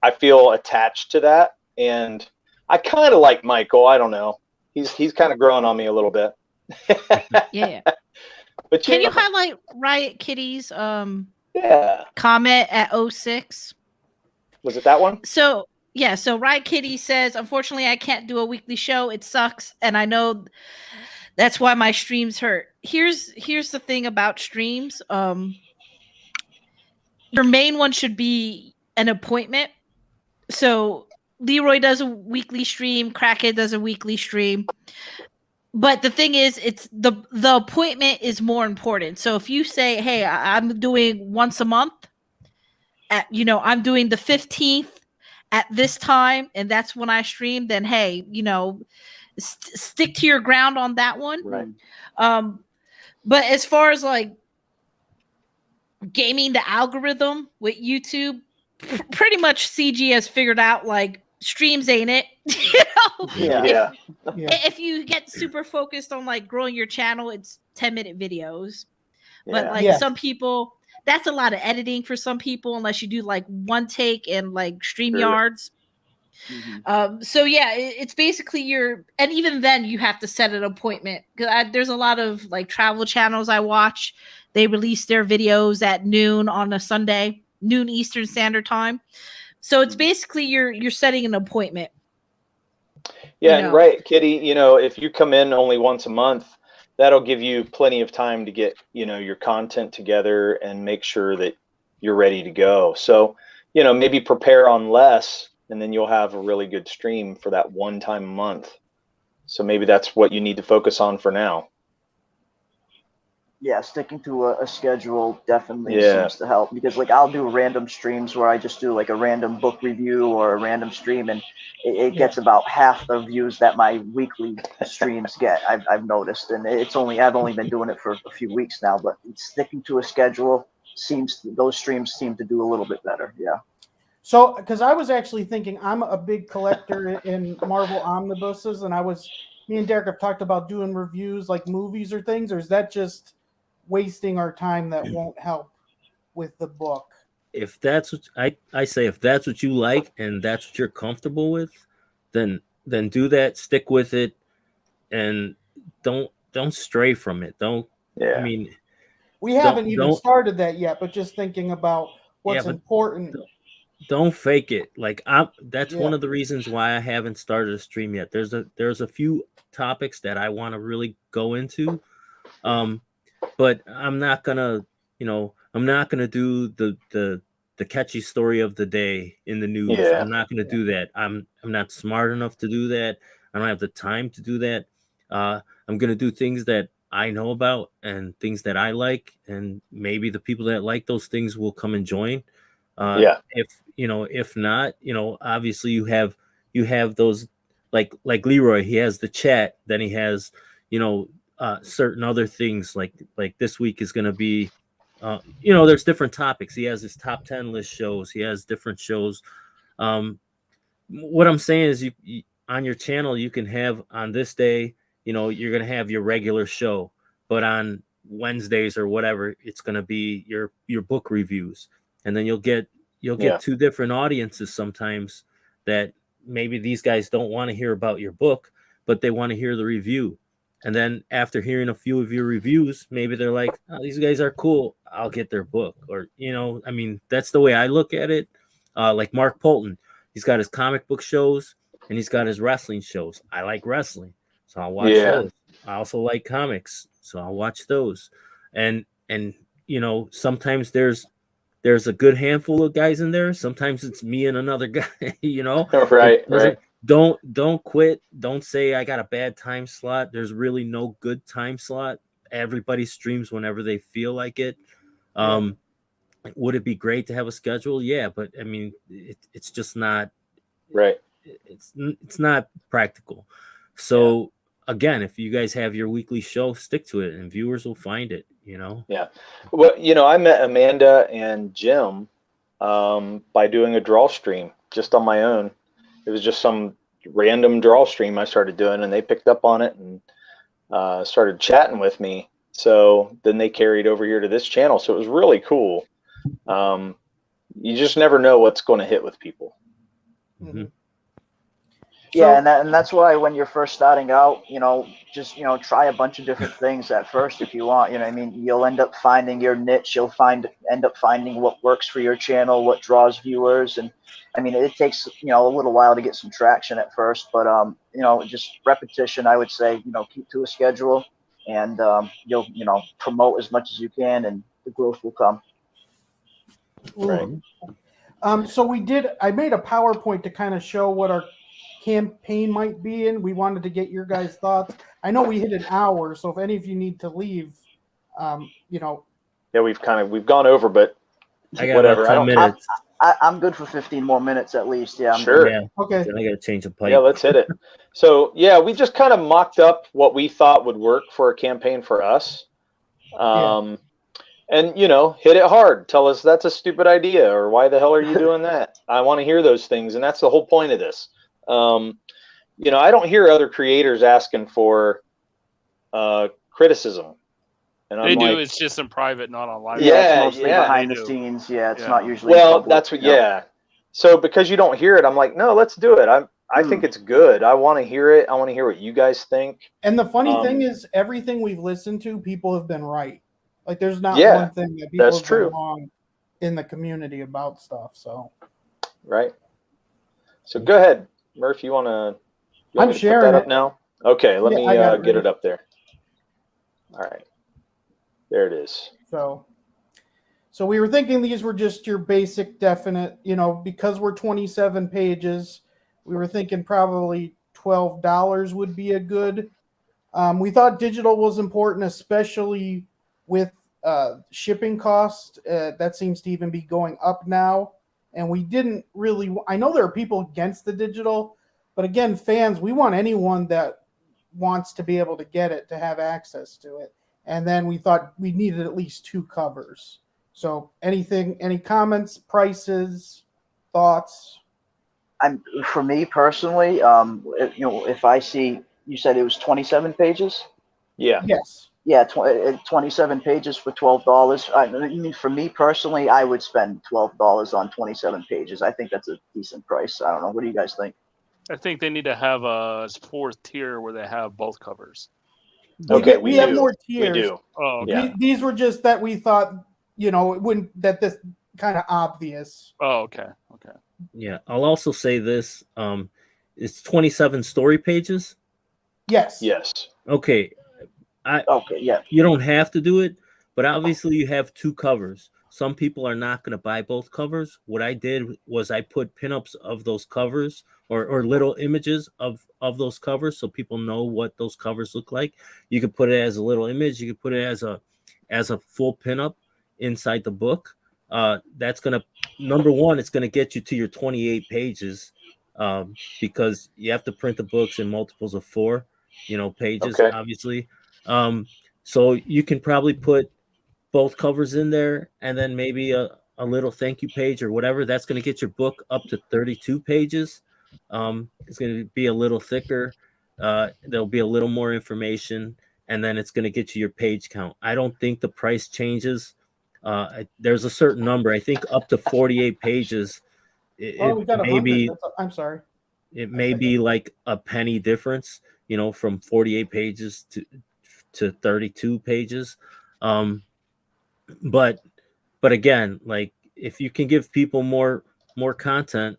Speaker 1: I feel attached to that, and I kind of like Michael. I don't know. He's kind of growing on me a little bit.
Speaker 3: Yeah.
Speaker 1: But
Speaker 3: can you highlight Riot Kitty's
Speaker 1: yeah
Speaker 3: comment at 06?
Speaker 1: Was it that one?
Speaker 3: So yeah, so Riot Kitty says, unfortunately, I can't do a weekly show. It sucks, and I know that's why my streams hurt. Here's the thing about streams. Your main one should be an appointment. So Leroy does a weekly stream, Crackhead does a weekly stream. But the thing is, it's the appointment is more important. So if you say, hey, I'm doing once a month, I'm doing the 15th at this time, and that's when I stream, then hey, stick to your ground on that one.
Speaker 1: Right.
Speaker 3: But as far as like gaming the algorithm with YouTube, pretty much CG has figured out like streams ain't it. If you get super focused on like growing your channel, it's 10-minute videos. But like some people, that's a lot of editing for some people, unless you do like one take and like StreamYards. So yeah, it's basically and even then you have to set an appointment. There's a lot of like travel channels I watch. They release their videos at noon on a Sunday, noon Eastern Standard Time. So it's basically you're setting an appointment.
Speaker 1: Yeah, and right, Kitty, if you come in only once a month, that'll give you plenty of time to get, your content together and make sure that you're ready to go. So, maybe prepare on less, and then you'll have a really good stream for that one time a month. So maybe that's what you need to focus on for now.
Speaker 5: Yeah, sticking to a schedule definitely seems to help, because like I'll do random streams where I just do like a random book review or a random stream, and it gets about half the views that my weekly streams get. I've noticed, and I've only been doing it for a few weeks now, but sticking to a schedule those streams seem to do a little bit better. Yeah.
Speaker 2: So, because I was actually thinking, I'm a big collector in Marvel omnibuses, and me and Derek have talked about doing reviews like movies or things, or is that just wasting our time that won't help with the book?
Speaker 4: If that's what I say, if that's what you like and that's what you're comfortable with, then do that, stick with it, and don't stray from it. I mean,
Speaker 2: we haven't even started that yet, but just thinking about what's important.
Speaker 4: Don't fake it. Like that's one of the reasons why I haven't started a stream yet. There's a few topics that I want to really go into. But I'm not gonna do the catchy story of the day in the news. I'm not gonna do that. I'm not smart enough to do that. I don't have the time to do that. I'm gonna do things that I know about and things that I like, and maybe the people that like those things will come and join. If not, obviously you have those like Leroy. He has the chat, then he has certain other things like this week is going to be there's different topics. He has his top 10 list shows. He has different shows. What I'm saying is you on your channel, you can have on this day, you're going to have your regular show, but on Wednesdays or whatever, it's going to be your book reviews. And then you'll get two different audiences sometimes that maybe these guys don't want to hear about your book, but they want to hear the review. And then after hearing a few of your reviews, maybe they're like, oh, these guys are cool, I'll get their book. Or, I mean, that's the way I look at it. Like Mark Polton, he's got his comic book shows and he's got his wrestling shows. I like wrestling, so I'll watch those. I also like comics, so I'll watch those. And sometimes there's a good handful of guys in there. Sometimes it's me and another guy,
Speaker 1: Right.
Speaker 4: Don't quit. Don't say I got a bad time slot. There's really no good time slot. Everybody streams whenever they feel like it. Would it be great to have a schedule? Yeah, but I mean, it's just not
Speaker 1: right.
Speaker 4: It's not practical. So again, if you guys have your weekly show, stick to it, and viewers will find it.
Speaker 1: Yeah. Well, I met Amanda and Jim by doing a draw stream just on my own. It was just some random draw stream I started doing, and they picked up on it and started chatting with me. So then they carried over here to this channel. So it was really cool. You just never know what's going to hit with people.
Speaker 4: Mm-hmm.
Speaker 5: Yeah, and that's why when you're first starting out, just try a bunch of different things at first if you want. I mean, you'll end up finding your niche. You'll end up finding what works for your channel, what draws viewers, and I mean, it takes a little while to get some traction at first, but just repetition. I would say keep to a schedule, and you'll promote as much as you can, and the growth will come.
Speaker 1: Right.
Speaker 2: So I made a PowerPoint to kind of show what our campaign might be in. We wanted to get your guys' thoughts. I know we hit an hour, so if any of you need to leave,
Speaker 1: Yeah, we've gone over, but
Speaker 4: I got
Speaker 1: whatever.
Speaker 4: about 10 minutes.
Speaker 5: I'm good for 15 more minutes at least. Yeah, I'm
Speaker 1: sure.
Speaker 5: good.
Speaker 4: Yeah.
Speaker 2: Okay.
Speaker 4: Then I got to change the pipe.
Speaker 1: Yeah, let's hit it. So yeah, we just kind of mocked up what we thought would work for a campaign for us. And hit it hard. Tell us that's a stupid idea, or why the hell are you doing that? I want to hear those things, and that's the whole point of this. I don't hear other creators asking for criticism. And
Speaker 6: they do. It's just in private, not online.
Speaker 5: Yeah, it's mostly behind the scenes. Yeah, it's not usually.
Speaker 1: Well, that's what. Yeah. So because you don't hear it, I'm like, no, let's do it. I think it's good. I want to hear it. I want to hear what you guys think.
Speaker 2: And the funny thing is, everything we've listened to, people have been right. Like, there's not one thing that people have been wrong in the community about stuff. So.
Speaker 1: Right. So go ahead, Murph. You want to?
Speaker 2: I'm sharing
Speaker 1: put that
Speaker 2: it
Speaker 1: up now. Okay, let me get it up there. All right, there it is.
Speaker 2: So we were thinking these were just your basic definite, because we're 27 pages, we were thinking probably $12 would be a good. We thought digital was important, especially with shipping costs. That seems to even be going up now. And we didn't really, I know there are people against the digital, but again, fans, we want anyone that wants to be able to get it to have access to it. And then we thought we needed at least 2 covers. So any comments, prices, thoughts?
Speaker 5: For me personally, if I see, you said it was 27 pages?
Speaker 1: Yeah.
Speaker 2: Yes.
Speaker 5: Yeah, 27 pages for $12. I mean, for me personally, I would spend $12 on 27 pages. I think that's a decent price. I don't know. What do you guys think?
Speaker 6: I think they need to have a 4th tier where they have both covers.
Speaker 1: Okay,
Speaker 2: we have more tiers.
Speaker 1: We do.
Speaker 6: Oh, okay.
Speaker 2: These were just that we thought, it wouldn't, that this kind of obvious.
Speaker 6: Oh, okay. Okay.
Speaker 4: Yeah. I'll also say this. It's 27 story pages.
Speaker 2: Yes.
Speaker 1: Yes.
Speaker 4: Okay.
Speaker 5: Yeah.
Speaker 4: You don't have to do it, but obviously you have 2 covers. Some people are not going to buy both covers. What I did was I put pinups of those covers or little images of those covers so people know what those covers look like. You could put it as a little image. You could put it as a full pinup inside the book. That's going to, number one, it's going to get you to your 28 pages because you have to print the books in multiples of 4, pages, obviously. So you can probably put both covers in there and then maybe a little thank you page or whatever. That's going to get your book up to 32 pages. It's going to be a little thicker. There'll be a little more information, and then it's going to get you your page count. I don't think the price changes. There's a certain number. I think up to 48 pages.
Speaker 2: I'm sorry.
Speaker 4: It may be like a penny difference, from 48 pages to 32 pages. But again, like if you can give people more content,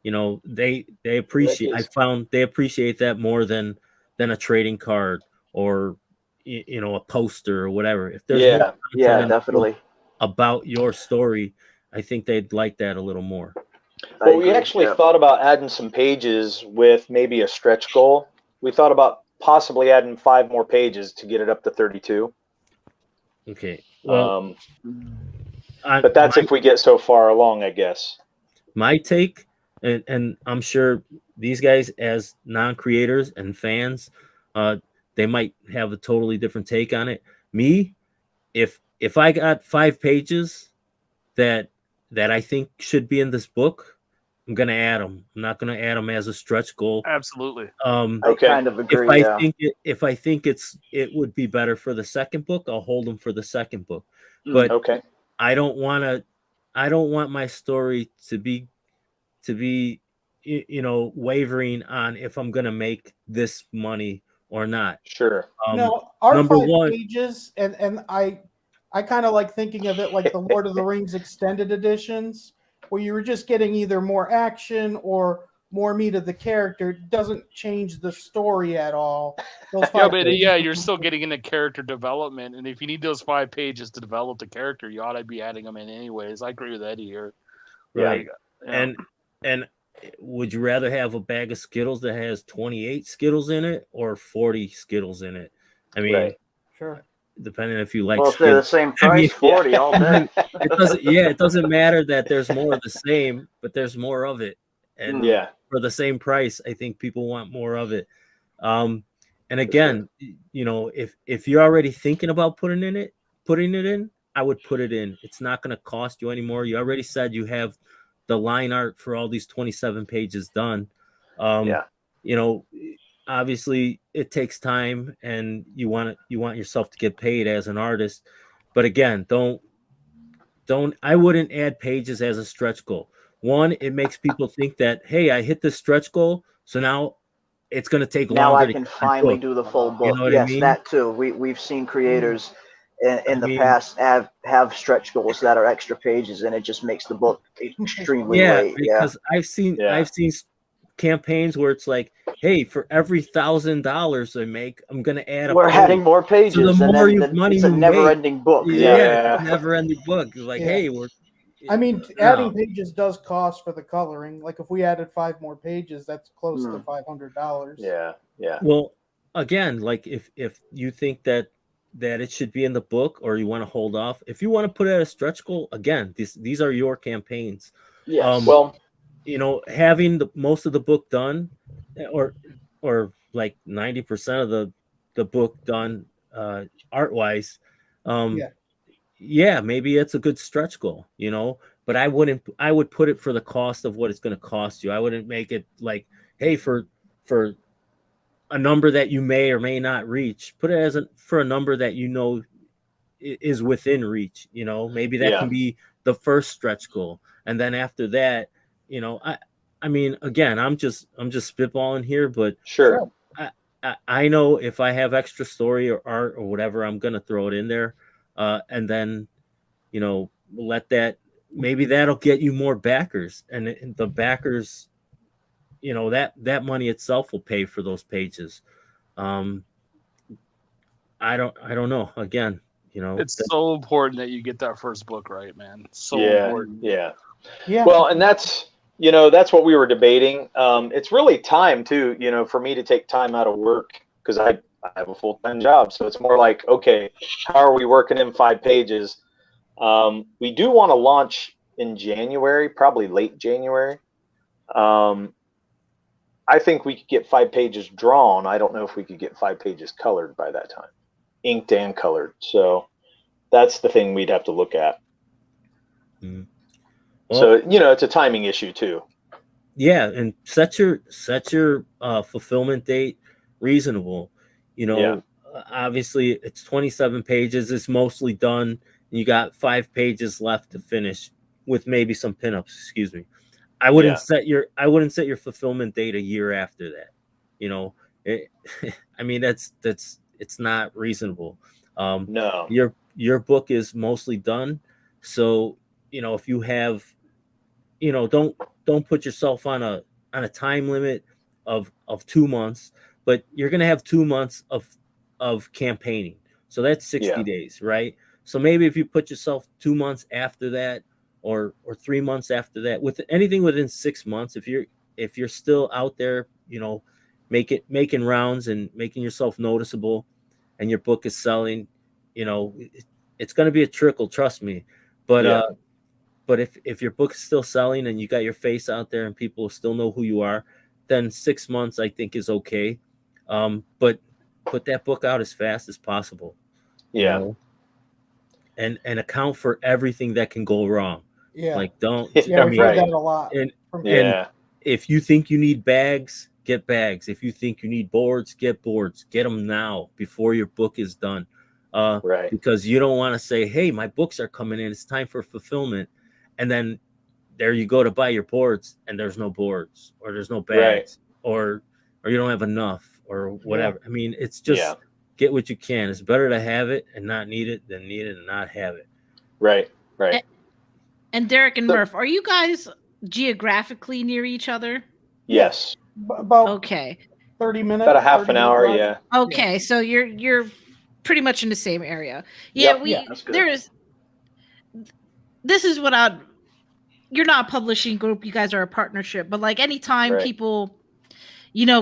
Speaker 4: they appreciate. I found they appreciate that more than a trading card or a poster or whatever. If there's more content
Speaker 5: definitely
Speaker 4: about your story, I think they'd like that a little more.
Speaker 1: Well, we actually thought about adding some pages with maybe a stretch goal. We thought about possibly adding 5 more pages to get it up to 32.
Speaker 4: Okay. Well,
Speaker 1: but that's if we get so far along, I guess.
Speaker 4: My take, and I'm sure these guys as non-creators and fans, they might have a totally different take on it. Me, if I got 5 pages that I think should be in this book, I'm gonna add them. I'm not gonna add them as a stretch goal.
Speaker 6: Absolutely.
Speaker 5: I kind of agree.
Speaker 4: If I think it would be better for the second book, I'll hold them for the second book. But
Speaker 1: okay.
Speaker 4: I don't want my story to be wavering on if I'm gonna make this money or not.
Speaker 1: Sure.
Speaker 2: No, our
Speaker 4: number
Speaker 2: 5
Speaker 4: one
Speaker 2: pages, and I kind of like thinking of it like the Lord of the Rings extended editions, where you were just getting either more action or more meat of the character. It doesn't change the story at all.
Speaker 6: You're still getting into character development, and if you need those 5 pages to develop the character, you ought to be adding them in anyways. I agree with Eddie here.
Speaker 4: Right. Yeah. And would you rather have a bag of Skittles that has 28 Skittles in it or 40 Skittles in it? I mean,
Speaker 2: sure.
Speaker 4: Depending if you like.
Speaker 5: Well, if they're the same price, 40 all day.
Speaker 4: It doesn't matter that there's more of the same, but there's more of it. And for the same price, I think people want more of it. And again, if you're already thinking about putting it in, I would put it in. It's not going to cost you anymore. You already said you have the line art for all these 27 pages done. Obviously it takes time, and you want yourself to get paid as an artist. But again, I wouldn't add pages as a stretch goal. One, it makes people think that, hey, I hit the stretch goal, so now it's going to take longer.
Speaker 5: Now I can finally do the full book.
Speaker 4: You know what
Speaker 5: yes,
Speaker 4: I mean?
Speaker 5: That too. We've seen creators in the past have stretch goals that are extra pages, and it just makes the book extremely late.
Speaker 4: Because I've seen campaigns where it's like, hey, for every $1,000 I make, I'm going to add
Speaker 5: We're adding more pages.
Speaker 4: So the more money
Speaker 5: it's a never-ending book.
Speaker 4: It's a never-ending book. It's like, hey,
Speaker 2: adding pages does cost for the coloring. Like if we added 5 more pages, that's close to $500.
Speaker 1: Yeah.
Speaker 4: Well, again, like if you think that it should be in the book, or you want to hold off, if you want to put it at a stretch goal, again, these are your campaigns.
Speaker 1: Yeah.
Speaker 4: Having most of the book done, or like 90% of the book done art wise, maybe it's a good stretch goal, but I would put it for the cost of what it's going to cost you. I wouldn't make it like, hey, for a number that you may or may not reach, put it for a number that is within reach. Maybe that can be the first stretch goal, and then after that, I mean, again, I'm just spitballing here, but
Speaker 1: sure.
Speaker 4: I know if I have extra story or art or whatever, I'm gonna throw it in there, and then let that, maybe that'll get you more backers, and the backers, that money itself will pay for those pages. I don't know. Again,
Speaker 6: it's so important that you get that first book right, man. So important.
Speaker 1: Yeah. Well, and that's what we were debating. It's really time too, for me to take time out of work, because I have a full-time job. So it's more like, okay, how are we working in 5 pages? We do want to launch in January, probably late January. I think we could get 5 pages drawn. I don't know if we could get 5 pages colored by that time, inked and colored. So that's the thing we'd have to look at.
Speaker 4: Mm-hmm.
Speaker 1: Well, so it's a timing issue too.
Speaker 4: Yeah, and set your fulfillment date reasonable. Obviously it's 27 pages. It's mostly done. And you got 5 pages left to finish, with maybe some pinups. Excuse me. I wouldn't set your fulfillment date a year after that. I mean, it's not reasonable.
Speaker 1: No.
Speaker 4: Your book is mostly done, so if you have, don't put yourself on a time limit of 2 months, but you're gonna have 2 months of campaigning, so that's 60 days, right? So maybe if you put yourself 2 months after that, or 3 months after that, with anything within 6 months, if you're still out there, making rounds and making yourself noticeable, and your book is selling, it's going to be a trickle, trust me. But but if your book is still selling and you got your face out there and people still know who you are, then 6 months I think is okay. But put that book out as fast as possible. And account for everything that can go wrong.
Speaker 2: Yeah.
Speaker 4: Like don't.
Speaker 2: I've heard that a lot.
Speaker 4: And if you think you need bags, get bags. If you think you need boards, get boards. Get them now before your book is done.
Speaker 1: Right.
Speaker 4: Because you don't want to say, hey, my books are coming in. It's time for fulfillment. And then there you go to buy your boards and there's no boards or there's no bags or you don't have enough or whatever. I mean, it's just get what you can. It's better to have it and not need it than need it and not have it.
Speaker 1: Right.
Speaker 3: And Derek and Murph, are you guys geographically near each other?
Speaker 1: Yes.
Speaker 2: About 30 minutes.
Speaker 1: About a half an hour, yeah.
Speaker 3: Okay, so you're pretty much in the same area. Yeah, this is what you're not a publishing group, you guys are a partnership, but like anytime people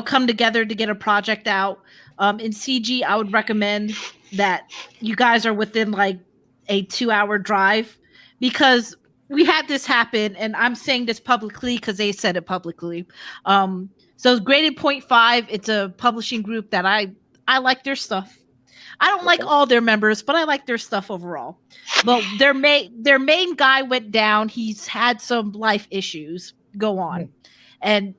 Speaker 3: come together to get a project out, in CG, I would recommend that you guys are within like a 2-hour drive, because we had this happen, and I'm saying this publicly because they said it publicly. So Graded 0.5, it's a publishing group that I like their stuff. I don't like all their members, but I like their stuff overall. But their main guy went down. He's had some life issues go on. And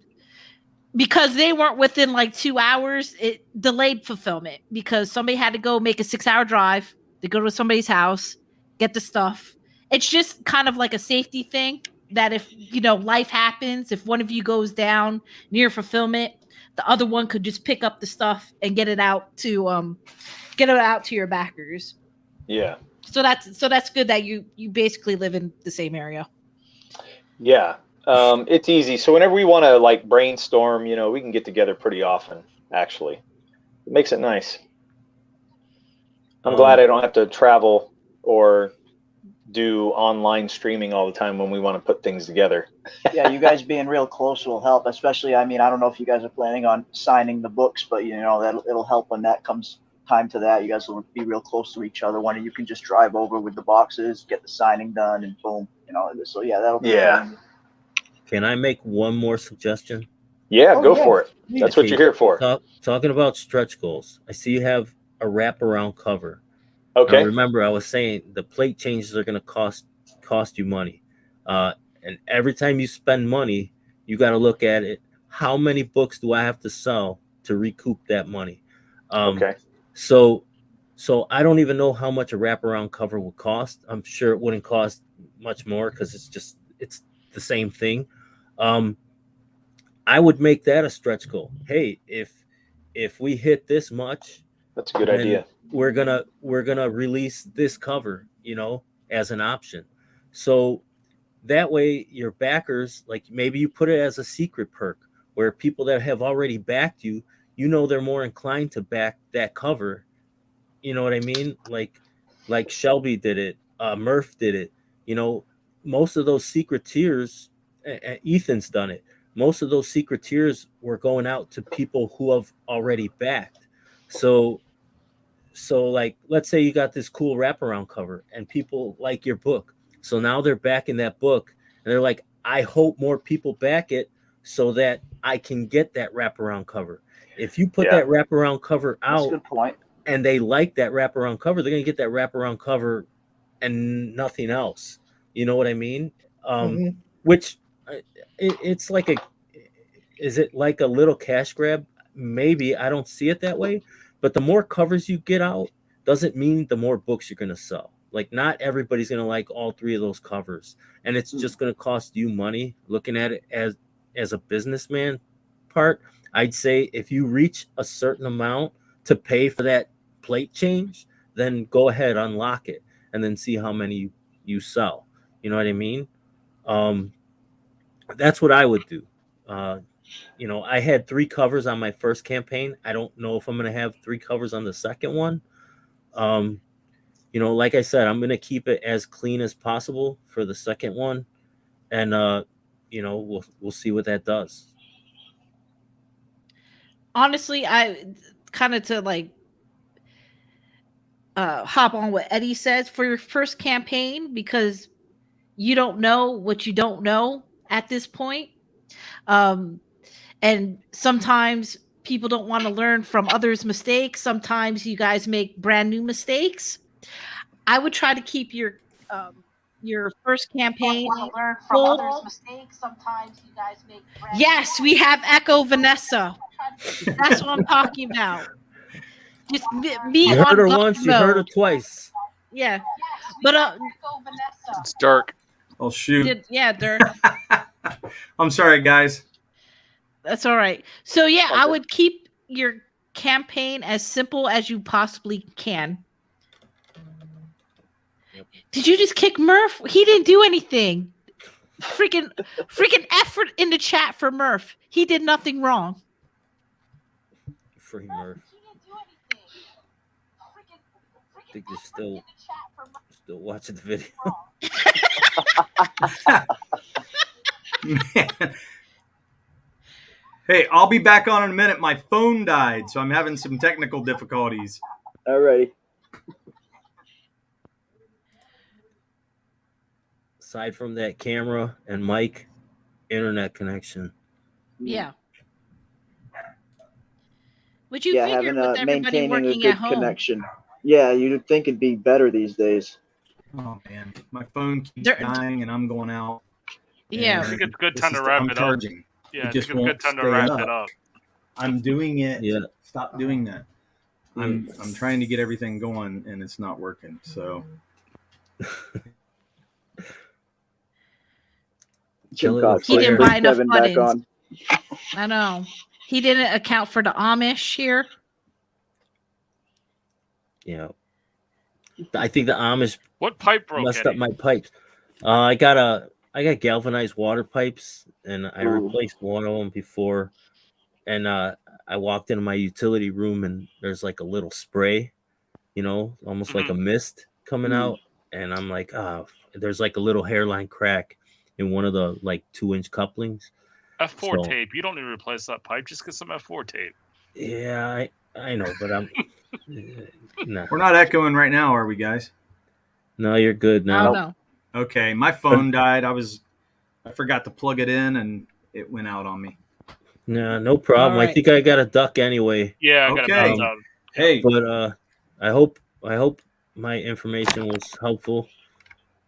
Speaker 3: because they weren't within like 2 hours, it delayed fulfillment because somebody had to go make a 6-hour drive to go to somebody's house, get the stuff. It's just kind of like a safety thing that if, life happens, if one of you goes down near fulfillment, the other one could just pick up the stuff and get it out to your backers.
Speaker 1: Yeah.
Speaker 3: So that's good that you basically live in the same area.
Speaker 1: Yeah. It's easy. So whenever we want to like brainstorm, we can get together pretty often, actually. It makes it nice. I'm glad I don't have to travel or do online streaming all the time when we want to put things together.
Speaker 5: Yeah, you guys being real close will help, especially, I don't know if you guys are planning on signing the books, but it'll help when that comes time to that. You guys will be real close to each other. One of you can just drive over with the boxes, get the signing done, and boom, so yeah, that'll be fun.
Speaker 4: Can I make one more suggestion?
Speaker 1: Yeah, go for it. That's what you're here for.
Speaker 4: Talking about stretch goals. I see you have a wraparound cover.
Speaker 1: Okay.
Speaker 4: Now remember, I was saying the plate changes are going to cost you money. And every time you spend money, you got to look at it. How many books do I have to sell to recoup that money?
Speaker 1: Okay.
Speaker 4: So I don't even know how much a wraparound cover would cost. I'm sure it wouldn't cost much more because it's the same thing. I would make that a stretch goal. Hey, if we hit this much,
Speaker 1: that's a good idea.
Speaker 4: We're gonna release this cover, as an option. So that way your backers, like maybe you put it as a secret perk where people that have already backed you, they're more inclined to back that cover. You know what I mean? Like Shelby did it, Murph did it. Most of those secret tiers, Ethan's done it. Most of those secret tiers were going out to people who have already backed. So like, let's say you got this cool wraparound cover and people like your book. So now they're backing that book and they're like, I hope more people back it so that I can get that wraparound cover. If you put that wraparound cover out,
Speaker 5: that's a good point,
Speaker 4: and they like that wraparound cover, they're going to get that wraparound cover and nothing else. You know what I mean? Which it's like is it like a little cash grab? Maybe. I don't see it that way. But the more covers you get out doesn't mean the more books you're going to sell. Like, not everybody's going to like all three of those covers. And it's just going to cost you money. Looking at it as a businessman part, I'd say if you reach a certain amount to pay for that plate change, then go ahead, unlock it, and then see how many you sell. You know what I mean? That's what I would do. I had 3 covers on my first campaign. I don't know if I'm going to have 3 covers on the second one. Like I said, I'm going to keep it as clean as possible for the second one. And, we'll see what that does.
Speaker 3: Honestly, I kind of to like hop on what Eddie says for your first campaign, because you don't know what you don't know at this point. And sometimes people don't want to learn from others' mistakes. Sometimes you guys make brand new mistakes. I would try to keep your your first campaign
Speaker 8: learn from
Speaker 3: full.
Speaker 8: others' mistakes. Sometimes you guys make friends.
Speaker 3: Yes, we have Echo Vanessa. That's what I'm talking about. Just me
Speaker 4: You
Speaker 3: on
Speaker 4: heard her
Speaker 3: God
Speaker 4: once, you heard her
Speaker 3: mode.
Speaker 4: twice.
Speaker 3: Yeah, but
Speaker 6: It's dark.
Speaker 9: Oh shoot.
Speaker 3: Dirk.
Speaker 9: I'm sorry, guys.
Speaker 3: That's all right. So yeah, I would keep your campaign as simple as you possibly can. Did you just kick Murph? He didn't do anything. Freaking effort in the chat for Murph. He did nothing wrong.
Speaker 4: Free Murph. I think you're still watching the video.
Speaker 9: Man. Hey, I'll be back on in a minute. My phone died, so I'm having some technical difficulties.
Speaker 5: Alrighty.
Speaker 4: Aside from that camera and mic, internet connection.
Speaker 3: Yeah. Would you figure
Speaker 5: having
Speaker 3: with everybody
Speaker 5: maintaining a
Speaker 3: working
Speaker 5: good
Speaker 3: at home?
Speaker 5: connection. Yeah, you'd think it'd be better these days.
Speaker 9: Oh man, my phone keeps dying and I'm going out.
Speaker 3: Yeah,
Speaker 6: I think it's a good time to wrap it up.
Speaker 9: Charging.
Speaker 6: Yeah,
Speaker 9: It just
Speaker 6: I think it's a good
Speaker 9: won't
Speaker 6: time to wrap
Speaker 9: stay
Speaker 6: it up.
Speaker 9: I'm doing it.
Speaker 4: Yeah.
Speaker 9: Stop doing that. I'm trying to get everything going and it's not working. So
Speaker 3: he didn't buy enough
Speaker 5: Kevin back
Speaker 3: buttons.
Speaker 5: on.
Speaker 3: I know. He didn't account for the Amish here.
Speaker 4: Yeah. I think the Amish
Speaker 6: What pipe broke?
Speaker 4: messed
Speaker 6: Eddie?
Speaker 4: up my pipes. I got galvanized water pipes, and I replaced one of them before. And I walked into my utility room, and there's like a little spray, almost like a mist coming out. And I'm like, there's like a little hairline crack in one of the like 2-inch couplings.
Speaker 6: F4 tape. You don't need to replace that pipe. Just get some F4 tape.
Speaker 4: Yeah, I know, but I'm. No.
Speaker 9: We're not echoing right now, are we, guys?
Speaker 4: No, you're good now.
Speaker 3: No.
Speaker 9: Okay, my phone died. I forgot to plug it in, and it went out on me.
Speaker 4: No, no problem.
Speaker 3: Right.
Speaker 4: I think I got a duck anyway.
Speaker 6: Yeah, I got to
Speaker 9: Okay.
Speaker 6: bounce out.
Speaker 9: Hey,
Speaker 4: But I hope my information was helpful,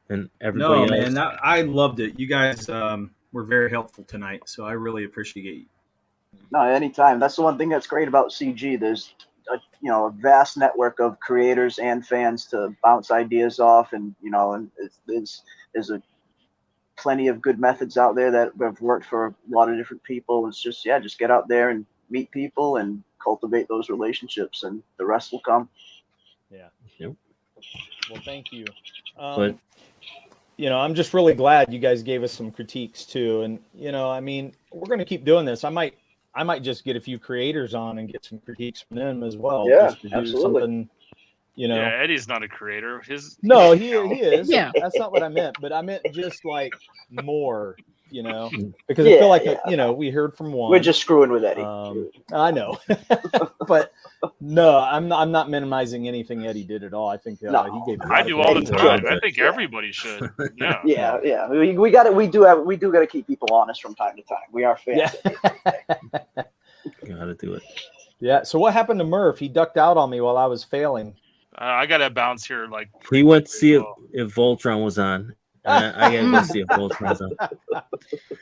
Speaker 4: and everybody
Speaker 9: no,
Speaker 4: else.
Speaker 9: man, I loved it. You guys were very helpful tonight, so I really appreciate you.
Speaker 5: No, anytime. That's the one thing that's great about CG. There's a vast network of creators and fans to bounce ideas off, and there's plenty of good methods out there that have worked for a lot of different people. It's just get out there and meet people and cultivate those relationships, and the rest will come.
Speaker 1: Yeah.
Speaker 4: Yep.
Speaker 1: Well, thank you.
Speaker 4: But
Speaker 1: I'm just really glad you guys gave us some critiques too, and we're going to keep doing this. I might just get a few creators on and get some critiques from them as well.
Speaker 5: Yeah,
Speaker 1: just to do
Speaker 5: absolutely.
Speaker 1: something,
Speaker 6: Yeah, Eddie's not a creator.
Speaker 1: No, he is.
Speaker 3: Yeah.
Speaker 1: That's not what I meant, but I meant just like more, because I feel like we heard from one.
Speaker 5: We're just screwing with Eddie.
Speaker 1: I know, but no, I'm not minimizing anything Eddie did at all. I think he gave.
Speaker 6: I do all the time. I think everybody should. Yeah.
Speaker 5: Yeah. We got it. We do got to keep people honest from time to time. We are fans.
Speaker 1: Yeah.
Speaker 4: gotta do it.
Speaker 1: Yeah. So what happened to Murph? He ducked out on me while I was failing.
Speaker 6: I got to bounce here. Like
Speaker 4: He went to see if Voltron was on. I gotta go see if Voltron's on.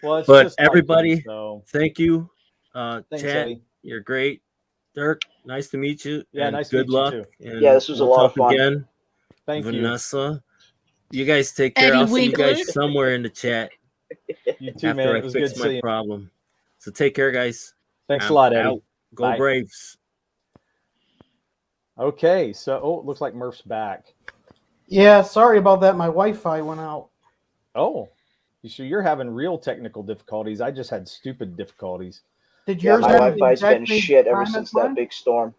Speaker 1: Well, it's
Speaker 4: But
Speaker 1: just like
Speaker 4: everybody,
Speaker 1: him, so
Speaker 4: thank you.
Speaker 1: thanks,
Speaker 4: Chad,
Speaker 1: Eddie.
Speaker 4: you're great. Dirk, nice to meet you.
Speaker 1: Yeah,
Speaker 4: and
Speaker 1: nice to
Speaker 4: good
Speaker 1: meet you
Speaker 4: luck.
Speaker 1: too.
Speaker 4: And
Speaker 5: Yeah, this was a
Speaker 4: we'll
Speaker 5: lot of
Speaker 4: talk
Speaker 5: fun.
Speaker 4: Again.
Speaker 1: Thank you.
Speaker 4: Vanessa. You guys take care.
Speaker 3: Eddie
Speaker 4: I'll see you
Speaker 3: Winkler.
Speaker 4: guys somewhere in the chat
Speaker 1: You too,
Speaker 4: after
Speaker 1: man.
Speaker 4: I
Speaker 1: It was good
Speaker 4: fix
Speaker 1: seeing
Speaker 4: my
Speaker 1: you.
Speaker 4: problem. So take care, guys.
Speaker 1: Thanks
Speaker 4: I'm
Speaker 1: a lot, Eddie.
Speaker 4: out. Go
Speaker 1: Bye.
Speaker 4: Braves.
Speaker 1: Okay, so it looks like Murph's back.
Speaker 2: Yeah, sorry about that. My Wi-Fi went out.
Speaker 1: Oh, so you're having real technical difficulties. I just had stupid difficulties.
Speaker 2: Did
Speaker 5: Yeah,
Speaker 2: yours
Speaker 5: my
Speaker 2: have the
Speaker 5: Wi-Fi's been
Speaker 2: exact same
Speaker 5: shit ever
Speaker 2: time
Speaker 5: since
Speaker 2: as
Speaker 5: that
Speaker 2: mine?
Speaker 5: big storm.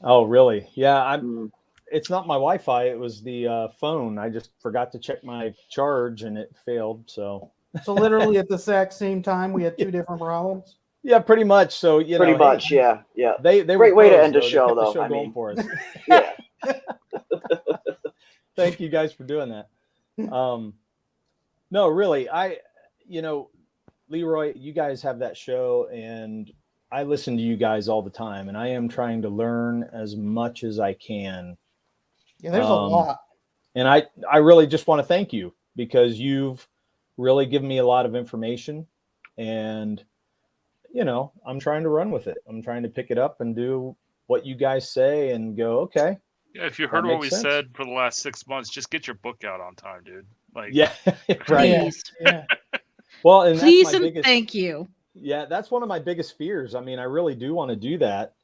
Speaker 1: Oh, really? Yeah,
Speaker 5: Mm.
Speaker 1: It's not my Wi-Fi. It was the phone. I just forgot to check my charge, and it failed. So
Speaker 2: So literally at the exact same time, we had two different problems.
Speaker 1: yeah, pretty much. So
Speaker 5: Pretty much, yeah.
Speaker 1: They
Speaker 5: Great
Speaker 1: were
Speaker 5: way to
Speaker 1: closed,
Speaker 5: end a
Speaker 1: though. They
Speaker 5: show,
Speaker 1: kept the
Speaker 5: though.
Speaker 1: show
Speaker 5: I
Speaker 1: going
Speaker 5: mean-
Speaker 1: for us.
Speaker 5: Yeah.
Speaker 1: Thank you guys for doing that. No, really, Leroy, you guys have that show, and I listen to you guys all the time, and I am trying to learn as much as I can.
Speaker 2: Yeah, there's a lot.
Speaker 1: And I really just want to thank you, because you've really given me a lot of information, and, you know, I'm trying to run with it. I'm trying to pick it up and do what you guys say and go, okay.
Speaker 6: Yeah, if you heard what we said for the last 6 months, just get your book out on time, dude. Like,
Speaker 1: yeah, right.
Speaker 2: Yeah.
Speaker 1: Well, and
Speaker 3: please
Speaker 1: that's my
Speaker 3: and thank you.
Speaker 1: Yeah, that's one of my biggest fears. I mean, I really do want to do that.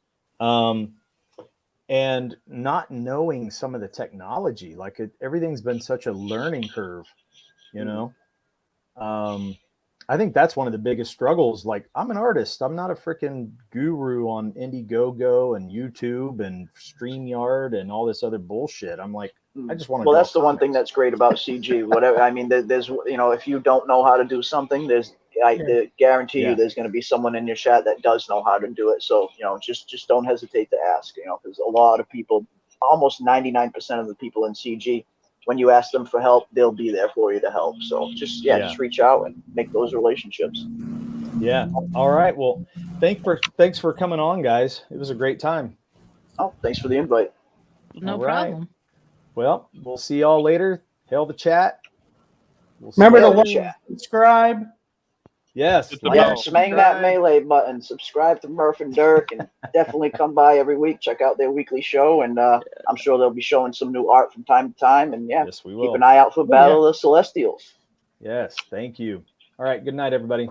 Speaker 1: And not knowing some of the technology, like everything's been such a learning curve, you know? I think that's one of the biggest struggles. Like, I'm an artist. I'm not a freaking guru on Indiegogo and YouTube and StreamYard and all this other bullshit. I'm like, I just want to.
Speaker 5: Well, that's the one thing that's great about CG. Whatever, I mean, there's, you know, if you don't know how to do something, I guarantee you there's going to be someone in your chat that does know how to do it. So, you know, just don't hesitate to ask, you know, because a lot of people, almost 99% of the people in CG, when you ask them for help, they'll be there for you to help. So just reach out and make those relationships.
Speaker 1: Yeah. All right. Well, thanks for coming on, guys. It was a great time.
Speaker 5: Oh, thanks for the invite.
Speaker 3: No problem.
Speaker 1: Well, we'll see y'all later. Hail the chat.
Speaker 2: Remember to like, subscribe.
Speaker 1: Yes.
Speaker 5: Smang that melee button. Subscribe to Murph and Dirk, and definitely come by every week. Check out their weekly show, and I'm sure they'll be showing some new art from time to time. And
Speaker 1: yes, we will.
Speaker 5: Keep an eye out for Ballad of Celestials.
Speaker 1: Yes, thank you. All right. Good night, everybody.